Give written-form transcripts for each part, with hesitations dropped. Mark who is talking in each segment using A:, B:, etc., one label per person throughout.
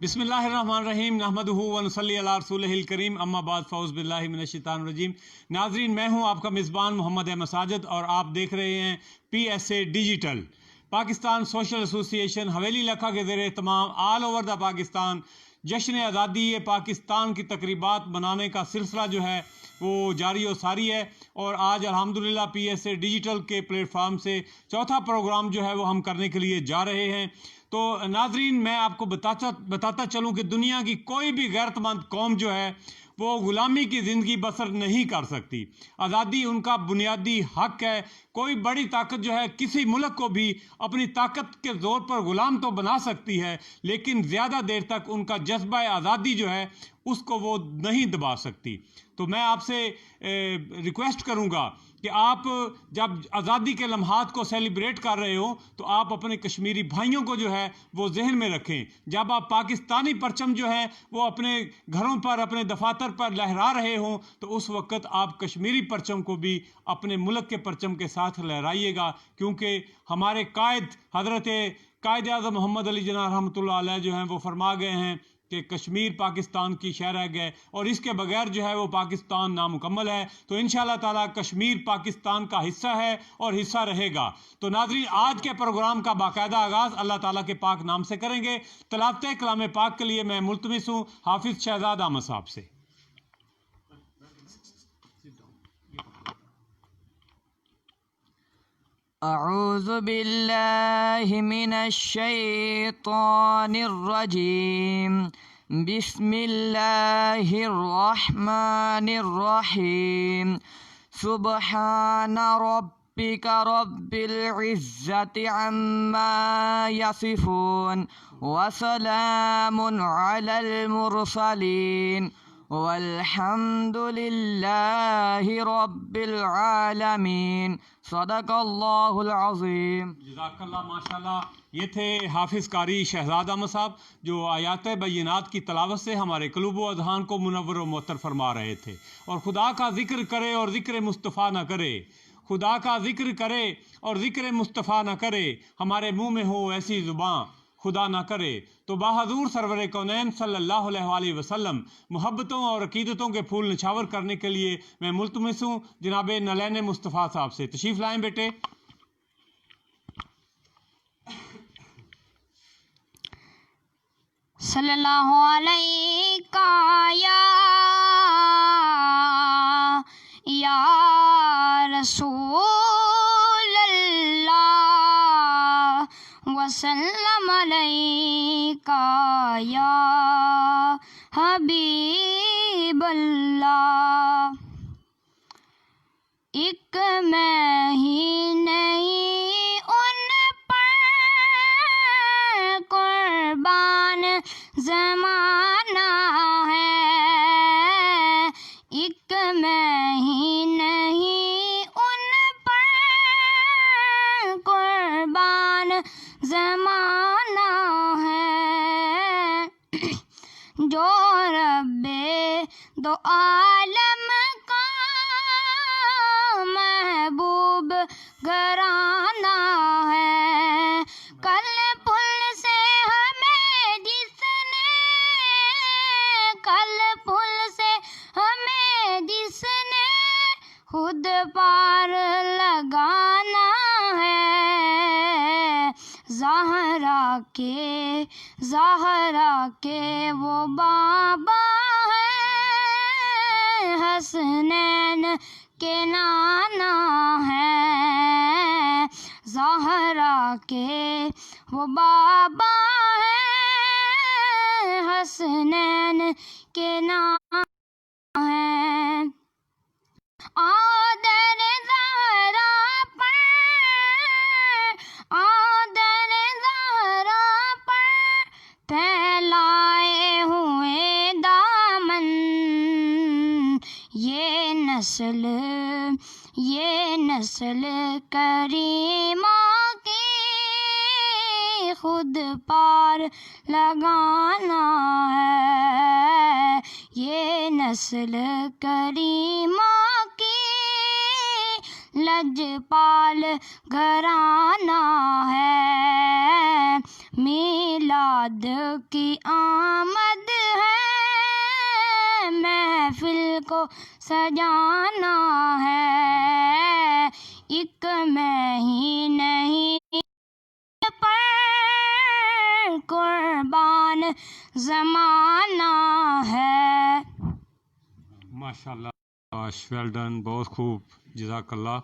A: بسم اللہ الرحمن الرحیم نحمدہ ونصلی علی رسولہ الکریم اما بعد فاعوذ باللہ من الشیطان الرجیم۔ ناظرین، میں ہوں آپ کا میزبان محمد احمد ساجد اور آپ دیکھ رہے ہیں PSA ڈیجیٹل۔ پاکستان سوشل ایسوسی ایشن حویلی لکھا کے زیر اہتمام آل اوور دا پاکستان جشن آزادی پاکستان کی تقریبات منانے کا سلسلہ جو ہے وہ جاری و ساری ہے، اور آج الحمدللہ PSA ڈیجیٹل کے پلیٹ فارم سے چوتھا پروگرام جو ہے وہ ہم کرنے کے لیے جا رہے ہیں۔ تو ناظرین، میں آپ کو بتاتا چلوں کہ دنیا کی کوئی بھی غیرت مند قوم جو ہے وہ غلامی کی زندگی بسر نہیں کر سکتی۔ آزادی ان کا بنیادی حق ہے۔ کوئی بڑی طاقت جو ہے کسی ملک کو بھی اپنی طاقت کے زور پر غلام تو بنا سکتی ہے، لیکن زیادہ دیر تک ان کا جذبہ آزادی جو ہے اس کو وہ نہیں دبا سکتی۔ تو میں آپ سے ریکویسٹ کروں گا کہ آپ جب آزادی کے لمحات کو سیلیبریٹ کر رہے ہوں تو آپ اپنے کشمیری بھائیوں کو جو ہے وہ ذہن میں رکھیں۔ جب آپ پاکستانی پرچم جو ہے وہ اپنے گھروں پر، اپنے دفاتر پر لہرا رہے ہوں تو اس وقت آپ کشمیری پرچم کو بھی اپنے ملک کے پرچم کے ساتھ لہرائیے گا، کیونکہ ہمارے قائد حضرت قائد اعظم محمد علی جناح رحمۃ اللہ علیہ جو ہیں وہ فرما گئے ہیں کہ کشمیر پاکستان کی شہرہ ہے اور اس کے بغیر جو ہے وہ پاکستان نامکمل ہے۔ تو انشاءاللہ تعالی کشمیر پاکستان کا حصہ ہے اور حصہ رہے گا۔ تو ناظرین، آج کے پروگرام کا باقاعدہ آغاز اللہ تعالیٰ کے پاک نام سے کریں گے۔ تلاوت کلام پاک کے لیے میں ملتمس ہوں حافظ شہزاد احمد صاحب سے۔
B: اعوذ باللہ من الشیطان الرجیم، بسم اللہ الرحمن الرحیم، سبحان ربک رب العزت عما یصفون وسلام علی المرسلین والحمد للہ رب العالمین، صدق اللہ العظیم۔
A: جزاک اللہ، ماشاءاللہ۔ یہ تھے حافظ قاری شہزاد احمد صاحب جو آیات بینات کی تلاوت سے ہمارے قلوب و اذہان کو منور و معطر فرما رہے تھے۔ اور خدا کا ذکر کرے اور ذکر مصطفیٰ نہ کرے، خدا کا ذکر کرے اور ذکر مصطفیٰ نہ کرے، ہمارے منہ میں ہو ایسی زباں خدا نہ کرے۔ تو بحضور سرور کونین صلی اللہ علیہ وآلہ وسلم محبتوں اور عقیدتوں کے پھول نچھاور کرنے کے لیے میں ملتمس ہوں جناب نلین مصطفیٰ صاحب سے۔ تشریف لائیں بیٹے۔
C: صلی اللہ علیہ یا رسول اللہ وسلم علیکہ یا حبیب اللہ۔ ایک میں ہی نہیں ان پر قربان زمانہ ہے، ایک میں ہی نہیں ان پر قربان زمانہ ہے، جو رب دو عالم کا محبوب گھرانہ ہے۔ کل پل سے ہمیں جس نے، کل پل سے ہمیں جس نے خود پار لگانا ہے، زہرا کے وہ بابا ہے، حسنین کے نانا ہے، زہرا کے وہ بابا ہے، حسنین کے نانا ہے۔ آدر زہرا پر پھیلائے ہوئے دامن، یہ نسل کریمہ کی خود پار لگانا ہے، یہ نسل کریمہ کی لجپال گھرانہ ہے، میل میلاد کی آمد ہے، محفل کو سجانا ہے، ایک میں ہی نہیں پر قربان زمانہ ہے۔
A: ماشاء اللہ، ویل ڈن، بہت خوب، جزاک اللہ۔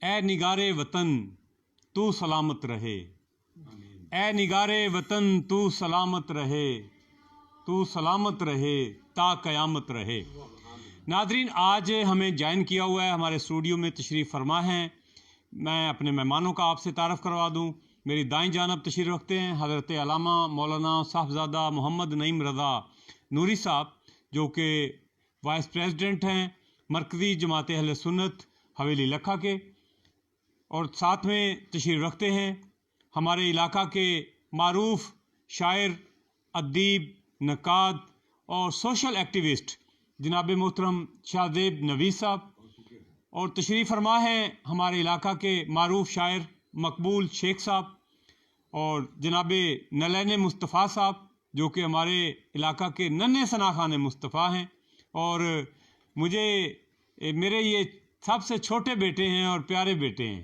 A: اے نگار وطن تو سلامت رہے، اے نگار وطن تو سلامت رہے، تو سلامت رہے تا قیامت رہے۔ ناظرین، آج ہمیں جوائن کیا ہوا ہے، ہمارے اسٹوڈیو میں تشریف فرما ہیں۔ میں اپنے مہمانوں کا آپ سے تعارف کروا دوں۔ میری دائیں جانب تشریف رکھتے ہیں حضرت علامہ مولانا صاحبزادہ محمد نعیم رضا نوری صاحب، جو کہ وائس پریزیڈنٹ ہیں مرکزی جماعت اہل سنت حویلی لکھا کے، اور ساتھ میں تشریف رکھتے ہیں ہمارے علاقہ کے معروف شاعر، ادیب، نقاد اور سوشل ایکٹیوسٹ جناب محترم شاہ زیب نویس صاحب، اور تشریف فرما ہیں ہمارے علاقہ کے معروف شاعر مقبول شیخ صاحب، اور جناب نلین مصطفیٰ صاحب، جو کہ ہمارے علاقہ کے ننھے ثنا خان مصطفیٰ ہیں، اور میرے یہ سب سے چھوٹے بیٹے ہیں اور پیارے بیٹے ہیں۔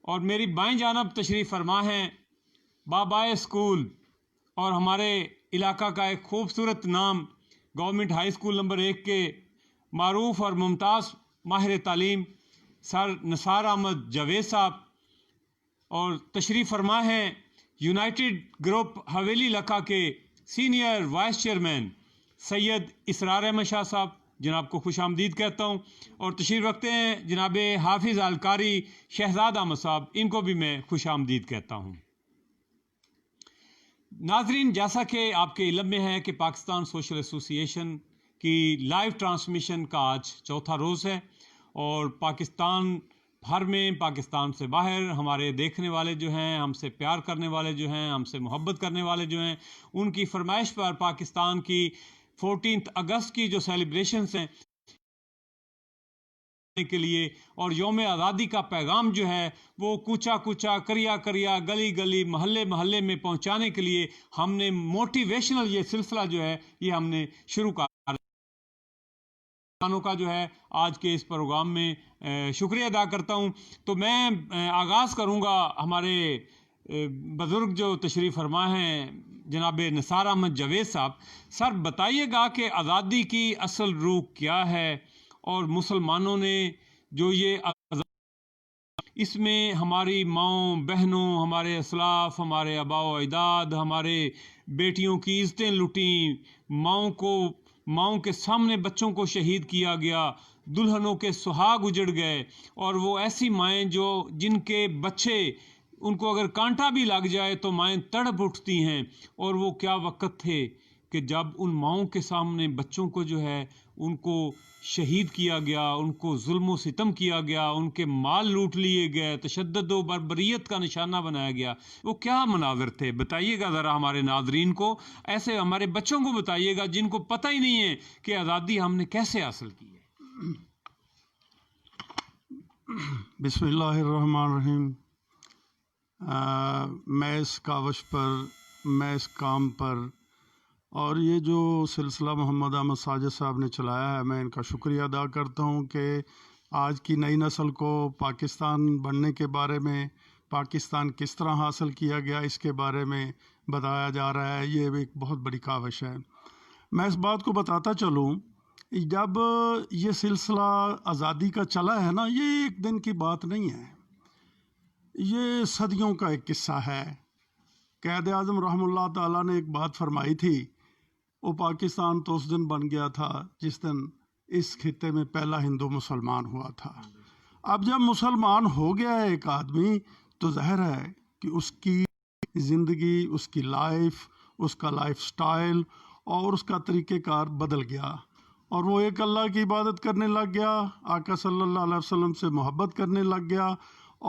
A: اور میری بائیں جانب تشریف فرما ہیں بابائے اسکول اور ہمارے علاقہ کا ایک خوبصورت نام گورنمنٹ ہائی اسکول نمبر 1 کے معروف اور ممتاز ماہر تعلیم سر نثار احمد جاوید صاحب، اور تشریف فرما ہیں یونائٹڈ گروپ حویلی لکھا کے سینئر وائس چیئرمین سید اسرار احمد شاہ صاحب، جناب کو خوش آمدید کہتا ہوں، اور تشریف رکھتے ہیں جناب حافظ القاری شہزاد احمد صاحب، ان کو بھی میں خوش آمدید کہتا ہوں۔ ناظرین، جیسا کہ آپ کے علم میں ہے کہ پاکستان سوشل ایسوسی ایشن کی لائیو ٹرانسمیشن کا آج چوتھا روز ہے، اور پاکستان بھر میں، پاکستان سے باہر ہمارے دیکھنے والے جو ہیں، ہم سے پیار کرنے والے جو ہیں، ہم سے محبت کرنے والے جو ہیں، ان کی فرمائش پر پاکستان کی 14 اگست کی جو سیلیبریشنز ہیں کے لیے، اور یوم آزادی کا پیغام جو ہے وہ کوچا کوچا، کریا کریا، گلی گلی، محلے محلے میں پہنچانے کے لیے ہم نے موٹیویشنل یہ سلسلہ جو ہے یہ ہم نے شروع کر کا جو ہے آج کے اس پروگرام میں شکریہ ادا کرتا ہوں۔ تو میں آغاز کروں گا ہمارے بزرگ جو تشریف فرما ہیں جناب نثار احمد جاوید صاحب۔ سر، بتائیے گا کہ آزادی کی اصل روح کیا ہے، اور مسلمانوں نے جو یہ اس میں ہماری ماؤں بہنوں، ہمارے اسلاف، ہمارے آباء و اجداد، ہمارے بیٹیوں کی عزتیں لٹیں، ماؤں کے سامنے بچوں کو شہید کیا گیا، دلہنوں کے سہاگ اجڑ گئے، اور وہ ایسی مائیں جن کے بچے، ان کو اگر کانٹا بھی لگ جائے تو مائیں تڑپ اٹھتی ہیں۔ اور وہ کیا وقت تھے کہ جب ان ماؤں کے سامنے بچوں کو جو ہے ان کو شہید کیا گیا، ان کو ظلم و ستم کیا گیا، ان کے مال لوٹ لیے گئے، تشدد و بربریت کا نشانہ بنایا گیا۔ وہ کیا مناظر تھے؟ بتائیے گا ذرا ہمارے ناظرین کو، ایسے ہمارے بچوں کو بتائیے گا جن کو پتہ ہی نہیں ہے کہ آزادی ہم نے کیسے حاصل کی ہے۔
D: بسم اللہ الرحمن الرحیم۔ میں اس کاوش پر، میں اس کام پر، اور یہ جو سلسلہ محمد احمد ساجد صاحب نے چلایا ہے، میں ان کا شکریہ ادا کرتا ہوں کہ آج کی نئی نسل کو پاکستان بننے کے بارے میں، پاکستان کس طرح حاصل کیا گیا، اس کے بارے میں بتایا جا رہا ہے۔ یہ ایک بہت بڑی کاوش ہے۔ میں اس بات کو بتاتا چلوں، جب یہ سلسلہ آزادی کا چلا ہے نا، یہ ایک دن کی بات نہیں ہے، یہ صدیوں کا ایک قصہ ہے۔ قائد اعظم رحمہ اللہ تعالیٰ نے ایک بات فرمائی تھی، وہ پاکستان تو اس دن بن گیا تھا جس دن اس خطے میں پہلا ہندو مسلمان ہوا تھا۔ اب جب مسلمان ہو گیا ہے ایک آدمی، تو ظاہر ہے کہ اس کی زندگی، اس کی لائف، اس کا لائف سٹائل اور اس کا طریقہ کار بدل گیا، اور وہ ایک اللہ کی عبادت کرنے لگ گیا، آقا صلی اللہ علیہ وسلم سے محبت کرنے لگ گیا،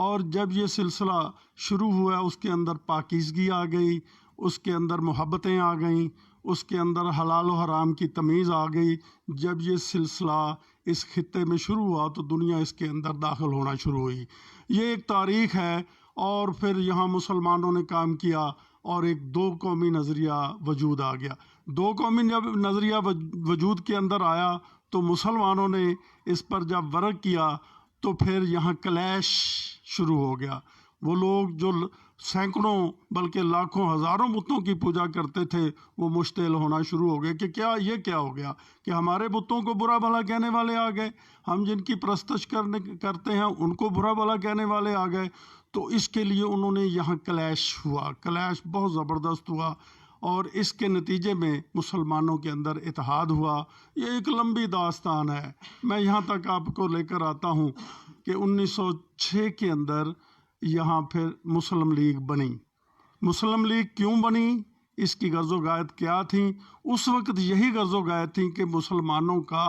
D: اور جب یہ سلسلہ شروع ہوا اس کے اندر پاکیزگی آ گئی، اس کے اندر محبتیں آ گئیں، اس کے اندر حلال و حرام کی تمیز آ گئی۔ جب یہ سلسلہ اس خطے میں شروع ہوا تو دنیا اس کے اندر داخل ہونا شروع ہوئی۔ یہ ایک تاریخ ہے، اور پھر یہاں مسلمانوں نے کام کیا اور ایک دو قومی نظریہ وجود آ گیا. دو قومی نظریہ وجود کے اندر آیا تو مسلمانوں نے اس پر جب ورک کیا تو پھر یہاں کلیش شروع ہو گیا. وہ لوگ جو سینکڑوں بلکہ لاکھوں ہزاروں بتوں کی پوجا کرتے تھے وہ مشتعل ہونا شروع ہو گئے کہ کیا ہو گیا کہ ہمارے بتوں کو برا بھلا کہنے والے آ گئے, ہم جن کی پرستش کرتے ہیں ان کو برا بھلا کہنے والے آ گئے. تو اس کے لیے انہوں نے یہاں کلیش بہت زبردست ہوا اور اس کے نتیجے میں مسلمانوں کے اندر اتحاد ہوا. یہ ایک لمبی داستان ہے. میں یہاں تک آپ کو لے کر آتا ہوں کہ 1906 کے اندر یہاں پھر مسلم لیگ بنی. مسلم لیگ کیوں بنی, اس کی غرض و غایت کیا تھیں؟ اس وقت یہی غرض و غایت تھیں کہ مسلمانوں کا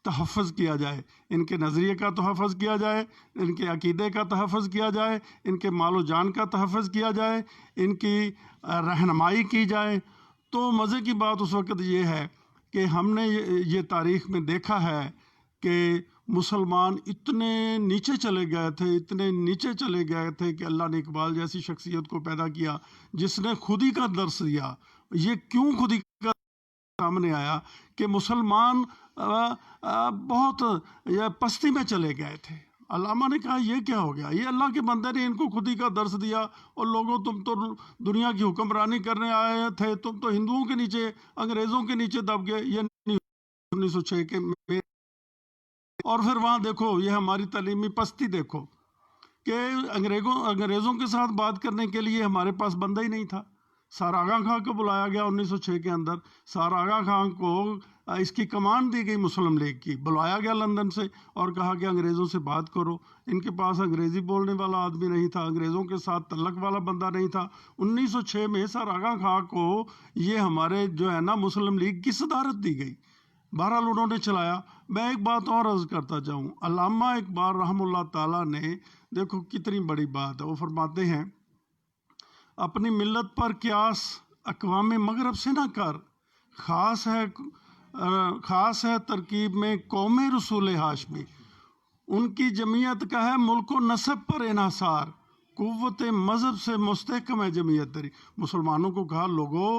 D: تحفظ کیا جائے, ان کے نظریے کا تحفظ کیا جائے, ان کے عقیدے کا تحفظ کیا جائے, ان کے مال و جان کا تحفظ کیا جائے, ان کی رہنمائی کی جائے. تو مزے کی بات اس وقت یہ ہے کہ ہم نے یہ تاریخ میں دیکھا ہے کہ مسلمان اتنے نیچے چلے گئے تھے کہ اللہ نے اقبال جیسی شخصیت کو پیدا کیا جس نے خودی کا درس دیا. یہ کیوں خودی کا سامنے آیا کہ مسلمان بہت پستی میں چلے گئے تھے. علامہ نے کہا یہ کیا ہو گیا, یہ اللہ کے بندے نے ان کو خودی کا درس دیا اور لوگوں تم تو دنیا کی حکمرانی کرنے آئے تھے, تم تو ہندوؤں کے نیچے انگریزوں کے نیچے دب گئے. یہ 1906 کے میں اور پھر وہاں دیکھو یہ ہماری تعلیمی پستی دیکھو کہ انگریزوں کے ساتھ بات کرنے کے لیے ہمارے پاس بندہ ہی نہیں تھا. سار آغا خان کو بلایا گیا 1906 کے اندر. سار آغا خان کو اس کی کمان دی گئی مسلم لیگ کی, بلایا گیا لندن سے اور کہا کہ انگریزوں سے بات کرو. ان کے پاس انگریزی بولنے والا آدمی نہیں تھا, انگریزوں کے ساتھ تعلق والا بندہ نہیں تھا. 1906 میں سار آغا خان کو یہ ہمارے جو ہے نا مسلم لیگ کی صدارت دی گئی. بہرحال انہوں نے چلایا. میں ایک بات اور عرض کرتا چاہوں, علامہ اقبال رحمہ اللہ تعالیٰ نے دیکھو کتنی بڑی بات ہے. وہ فرماتے ہیں اپنی ملت پر قیاس اقوام مغرب سے نہ کر, خاص ہے ترکیب میں قوم رسول ہاشمی. ان کی جمعیت کا ہے ملک و نسب پر انحصار, قوت مذہب سے مستحکم ہے جمعیت تری. مسلمانوں کو کہا لوگوں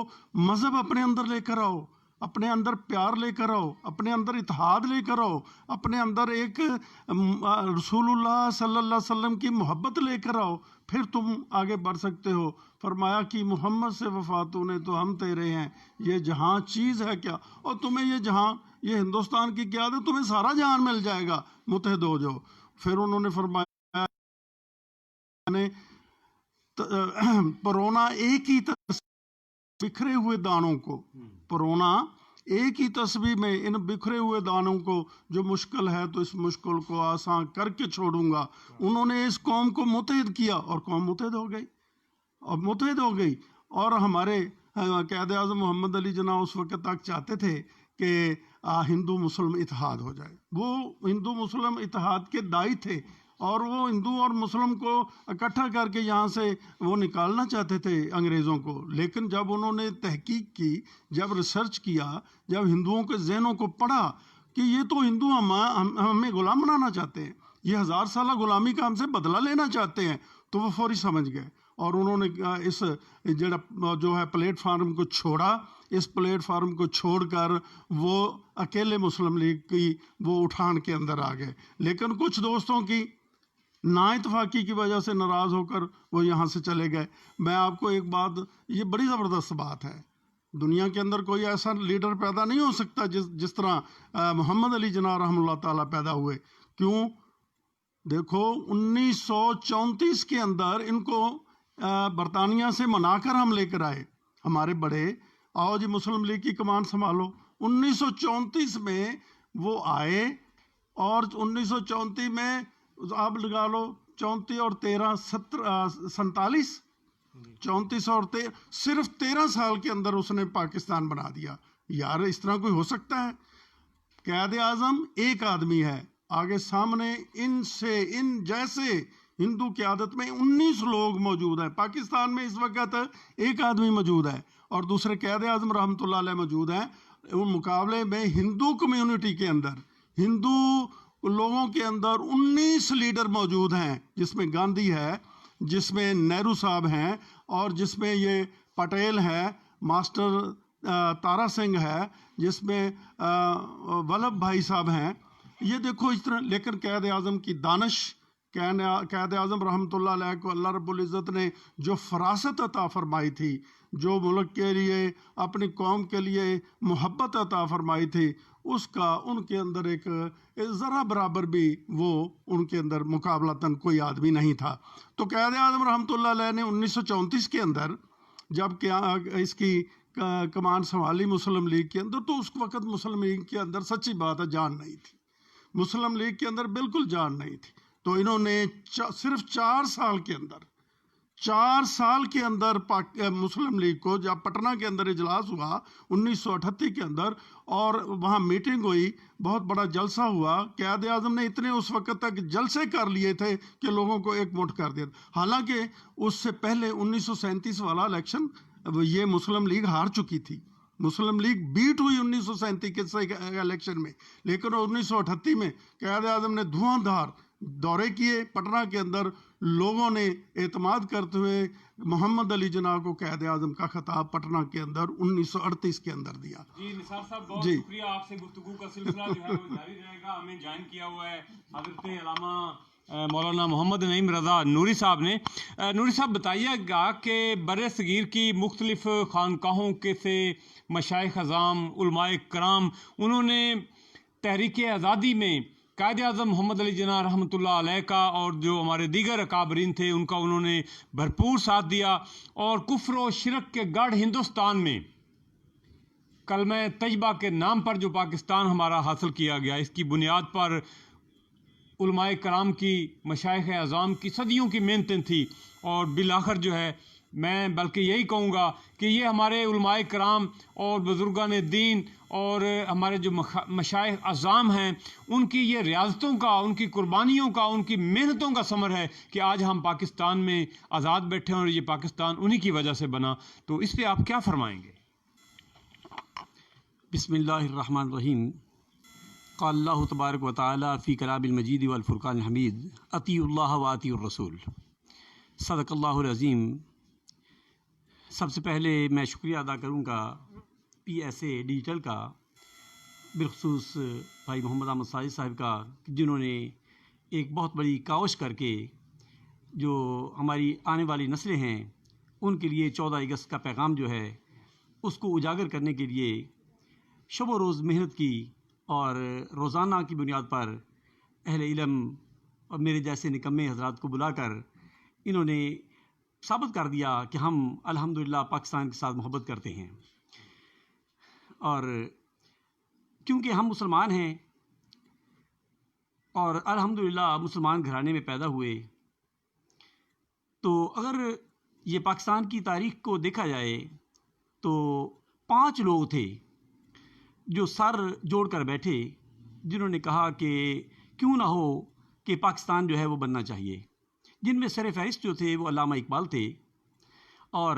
D: مذہب اپنے اندر لے کر آؤ, اپنے اندر پیار لے کر آؤ, اپنے اندر اتحاد لے کر آؤ, اپنے اندر ایک رسول اللہ صلی اللہ علیہ وسلم کی محبت لے کر آؤ, پھر تم آگے بڑھ سکتے ہو. فرمایا کہ محمد سے وفاتوں نے تو ہم تیرے ہیں, یہ جہاں چیز ہے کیا, اور تمہیں یہ جہاں یہ ہندوستان کی قیادت تمہیں سارا جہان مل جائے گا, متحد ہو جاؤ. پھر انہوں نے فرمایا پرونا ایک ہی بکھرے ہوئے دانوں کو, پرونا ایک ہی تسبیح میں ان بکھرے ہوئے دانوں کو, جو مشکل ہے تو اس مشکل کو آسان کر کے چھوڑوں گا. انہوں نے اس قوم کو متحد کیا اور قوم متحد ہو گئی. اور ہمارے قائد اعظم محمد علی جناح اس وقت تک چاہتے تھے کہ ہندو مسلم اتحاد ہو جائے. وہ ہندو مسلم اتحاد کے داعی تھے اور وہ ہندو اور مسلم کو اکٹھا کر کے یہاں سے وہ نکالنا چاہتے تھے انگریزوں کو. لیکن جب انہوں نے تحقیق کی, جب ریسرچ کیا, جب ہندوؤں کے ذہنوں کو پڑھا کہ یہ تو ہندو ہمیں غلام بنانا چاہتے ہیں, یہ 1000 سالہ غلامی کا ہم سے بدلہ لینا چاہتے ہیں, تو وہ فوری سمجھ گئے اور انہوں نے اس جو ہے پلیٹ فارم کو چھوڑا. اس پلیٹ فارم کو چھوڑ کر وہ اکیلے مسلم لیگ کی وہ اٹھان کے اندر آ گئے. لیکن کچھ دوستوں کی نا اتفاقی کی وجہ سے ناراض ہو کر وہ یہاں سے چلے گئے. میں آپ کو ایک بات, یہ بڑی زبردست بات ہے, دنیا کے اندر کوئی ایسا لیڈر پیدا نہیں ہو سکتا جس طرح محمد علی جناح رحمہ اللہ تعالیٰ پیدا ہوئے. کیوں؟ دیکھو 1934 کے اندر ان کو برطانیہ سے منا کر ہم لے کر آئے ہمارے بڑے, آؤ جی مسلم لیگ کی کمان سنبھالو. 1934 میں وہ آئے اور 1934 میں آپ لگا لو 34 اور 13 47 34 اور 13 صرف 13 سال کے اندر اس نے پاکستان بنا دیا. یار اس طرح کوئی ہو سکتا ہے؟ قائد اعظم ایک آدمی ہے, آگے سامنے ان جیسے ہندو قیادت میں 19 لوگ موجود ہیں. پاکستان میں اس وقت ایک آدمی موجود ہے اور دوسرے قائد اعظم رحمۃ اللہ علیہ موجود ہیں. مقابلے میں ہندو کمیونٹی کے اندر, ہندو لوگوں کے اندر 19 لیڈر موجود ہیں, جس میں گاندھی ہے, جس میں نہرو صاحب ہیں اور جس میں یہ پٹیل ہے، ماسٹر تارا سنگھ ہے، جس میں ولبھ بھائی صاحب ہیں. یہ دیکھو اس طرح. لیکن قائد اعظم کی دانش، قائد اعظم رحمۃ اللہ علیہ کو اللہ رب العزت نے جو فراست عطا فرمائی تھی، جو ملک کے لیے، اپنی قوم کے لیے محبت عطا فرمائی تھی، اس کا ان کے اندر ایک ذرا برابر بھی وہ ان کے اندر مقابلتاً کوئی آدمی نہیں تھا. تو قائد اعظم رحمۃ اللہ علیہ نے 1934 کے اندر جب کہ اس کی کمان سنبھالی مسلم لیگ کے اندر، تو اس وقت مسلم لیگ کے اندر سچی بات ہے جان نہیں تھی. مسلم لیگ کے اندر بالکل جان نہیں تھی. تو انہوں نے صرف 4 سال کے اندر مسلم لیگ کو، جب پٹنہ کے اندر اجلاس ہوا 1938 کے اندر اور وہاں میٹنگ ہوئی، بہت بڑا جلسہ ہوا، قائد اعظم نے اتنے اس وقت تک جلسے کر لیے تھے کہ لوگوں کو ایک مٹھ کر دیا. حالانکہ اس سے پہلے 1937 والا الیکشن یہ مسلم لیگ ہار چکی تھی. مسلم لیگ بیٹ ہوئی 1937 کے الیکشن میں، لیکن 1938 میں قائد اعظم نے دھواں دھار دورے کیے پٹنہ کے اندر. لوگوں نے اعتماد کرتے ہوئے محمد علی جناح کو قائد اعظم کا خطاب پٹنہ کے اندر 1938 کے اندر دیا.
A: جی نثار صاحب بہت شکریہ. آپ سے گفتگو کا سلسلہ جو ہے وہ جاری رہے گا. ہمیں جوائن کیا ہوا ہے حضرت علامہ مولانا محمد نعیم رضا نوری صاحب نے. نوری صاحب بتائیے گا کہ بر صغیر کی مختلف خانقاہوں کے سے مشائخ اعظام، علماء کرام، انہوں نے تحریک آزادی میں قائد اعظم محمد علی جناح رحمۃ اللہ علیہ کا اور جو ہمارے دیگر اکابرین تھے ان کا انہوں نے بھرپور ساتھ دیا، اور کفر و شرک کے گڑھ ہندوستان میں کلمہ طیبہ کے نام پر جو پاکستان ہمارا حاصل کیا گیا، اس کی بنیاد پر علماء کرام کی، مشائخ اعظام کی صدیوں کی محنتیں تھیں. اور بالآخر جو ہے میں بلکہ یہی کہوں گا کہ یہ ہمارے علماء کرام اور بزرگان دین اور ہمارے جو مشائخ اعظام ہیں، ان کی یہ ریاضتوں کا، ان کی قربانیوں کا، ان کی محنتوں کا ثمر ہے کہ آج ہم پاکستان میں آزاد بیٹھے ہیں، اور یہ پاکستان انہی کی وجہ سے بنا. تو اس پہ آپ کیا فرمائیں گے؟
E: بسم اللہ الرحمن الرحیم. قال اللہ تبارک و تعالی فی کلام المجید والفرقان الحمید، اطیعوا اللہ واطیعوا الرسول. صدق اللہ العظیم. سب سے پہلے میں شکریہ ادا کروں گا PSA ڈیجیٹل کا، بالخصوص بھائی محمد احمد ساجد صاحب کا، جنہوں نے ایک بہت بڑی کاوش کر کے جو ہماری آنے والی نسلیں ہیں ان کے لیے 14 اگست کا پیغام جو ہے اس کو اجاگر کرنے کے لیے شب و روز محنت کی، اور روزانہ کی بنیاد پر اہل علم اور میرے جیسے نکمے حضرات کو بلا کر انہوں نے ثابت کر دیا کہ ہم الحمدللہ پاکستان کے ساتھ محبت کرتے ہیں. اور کیونکہ ہم مسلمان ہیں اور الحمدللہ مسلمان گھرانے میں پیدا ہوئے، تو اگر یہ پاکستان کی تاریخ کو دیکھا جائے تو 5 لوگ تھے جو سر جوڑ کر بیٹھے، جنہوں نے کہا کہ کیوں نہ ہو کہ پاکستان جو ہے وہ بننا چاہیے. جن میں سر فہرست جو تھے وہ علامہ اقبال تھے. اور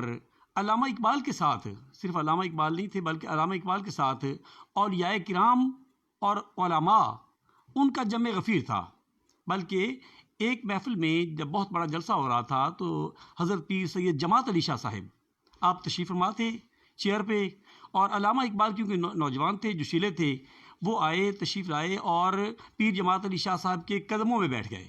E: علامہ اقبال کے ساتھ صرف علامہ اقبال نہیں تھے، بلکہ علامہ اقبال کے ساتھ اولیاء کرام اور علماء ان کا جمع غفیر تھا. بلکہ ایک محفل میں جب بہت بڑا جلسہ ہو رہا تھا تو حضرت پیر سید جماعت علی شاہ صاحب آپ تشریف فرما تھے چیئر پہ، اور علامہ اقبال کیونکہ نوجوان تھے، جوشیلے تھے، وہ آئے، تشریف لائے اور پیر جماعت علی شاہ صاحب کے قدموں میں بیٹھ گئے.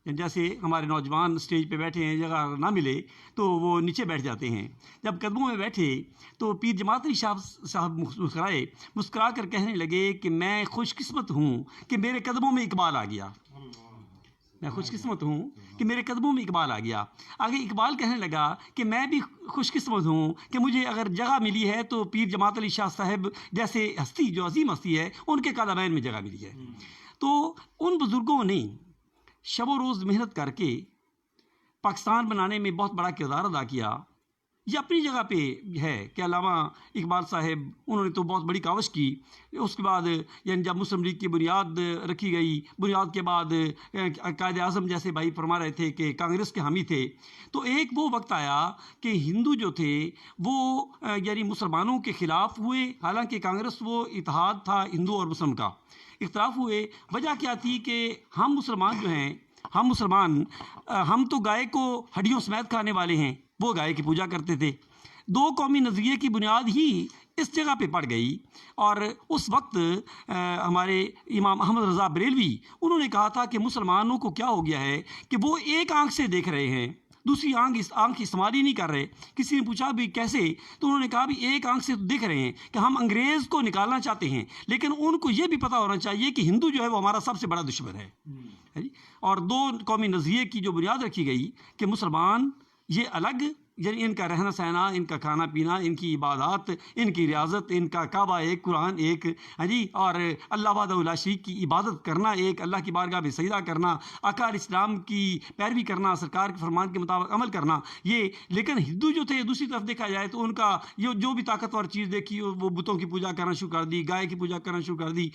E: جیسے ہمارے نوجوان اسٹیج پہ بیٹھے ہیں، جگہ نہ ملے تو وہ نیچے بیٹھ جاتے ہیں. جب قدموں میں بیٹھے تو پیر جماعت علی شاہ صاحب مسکرا کر کہنے لگے کہ میں خوش قسمت ہوں کہ میرے قدموں میں اقبال آ گیا. میں خوش قسمت ہوں کہ میرے قدموں میں اقبال آ گیا. آگے اقبال کہنے لگا کہ میں بھی خوش قسمت ہوں کہ مجھے اگر جگہ ملی ہے تو پیر جماعت علی شاہ صاحب جیسے ہستی، جو عظیم ہستی ہے، ان کے قدمین میں جگہ ملی ہے. تو ان بزرگوں نے شب و روز محنت کر کے پاکستان بنانے میں بہت بڑا کردار ادا کیا. یہ اپنی جگہ پہ ہے کہ علامہ اقبال صاحب انہوں نے تو بہت بڑی کاوش کی. اس کے بعد یعنی جب مسلم لیگ کی بنیاد رکھی گئی، بنیاد کے بعد قائد اعظم جیسے بھائی فرما رہے تھے کہ کانگریس کے حامی تھے، تو ایک وہ وقت آیا کہ ہندو جو تھے وہ یعنی مسلمانوں کے خلاف ہوئے. حالانکہ کانگریس وہ اتحاد تھا ہندو اور مسلم کا، اختلاف ہوئے. وجہ کیا تھی کہ ہم مسلمان جو ہیں ہم مسلمان ہم تو گائے کو ہڈیوں سمیت کھانے والے ہیں، وہ گائے کی پوجا کرتے تھے۔ دو قومی نظریے کی بنیاد ہی اس جگہ پہ پڑ گئی، اور اس وقت ہمارے امام احمد رضا بریلوی انہوں نے کہا تھا کہ مسلمانوں کو کیا ہو گیا ہے کہ وہ ایک آنکھ سے دیکھ رہے ہیں، دوسری آنکھ استعمال ہی نہیں کر رہے۔ کسی نے پوچھا بھی کیسے، تو انہوں نے کہا بھی ایک آنکھ سے تو دیکھ رہے ہیں کہ ہم انگریز کو نکالنا چاہتے ہیں، لیکن ان کو یہ بھی پتہ ہونا چاہیے کہ ہندو جو ہے وہ ہمارا سب سے بڑا دشمن ہے۔ اور دو قومی نظریے کی جو بنیاد رکھی گئی کہ مسلمان یہ الگ، یعنی ان کا رہنا سہنا، ان کا کھانا پینا، ان کی عبادات، ان کی ریاضت، ان کا کعبہ ایک، قرآن ایک، اور اللہ وحدہ لا شریک کی عبادت کرنا ایک، اللہ کی بارگاہ میں سجدہ کرنا، آقا علیہ السلام کی پیروی کرنا، سرکار کے فرمان کے مطابق عمل کرنا، یہ۔ لیکن ہندو جو تھے دوسری طرف دیکھا جائے تو ان کا یہ جو بھی طاقتور چیز دیکھی وہ بتوں کی پوجا کرنا شروع کر دی، گائے کی پوجا کرنا شروع کر دی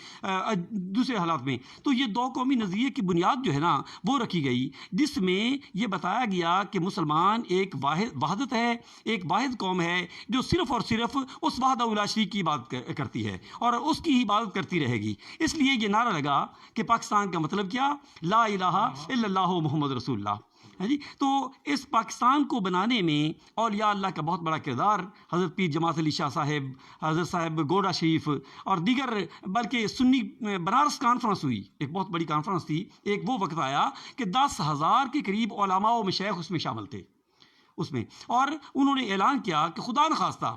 E: دوسرے حالات میں۔ تو یہ دو قومی نظریے کی بنیاد جو ہے نا وہ رکھی گئی، جس میں یہ بتایا گیا کہ مسلمان ایک وحدت ہے، ایک واحد قوم ہے جو صرف اور صرف اس وحدہ لا شریک کی عبادت کرتی ہے اور اس کی ہی عبادت کرتی رہے گی۔ اس لیے یہ نعرہ لگا کہ پاکستان کا مطلب کیا؟ لا الہ الا اللہ محمد رسول اللہ۔ تو اس پاکستان کو بنانے میں اولیاء اللہ کا بہت بڑا کردار، حضرت پیر جماعت علی شاہ صاحب، حضرت صاحب گوڑا شریف اور دیگر، بلکہ سنی بنارس کانفرنس ہوئی، ایک بہت بڑی کانفرنس تھی۔ ایک وہ وقت آیا کہ 10,000 کے قریب علماء و مشائخ اس میں شامل تھے اس میں، اور انہوں نے اعلان کیا کہ خدا نخواستہ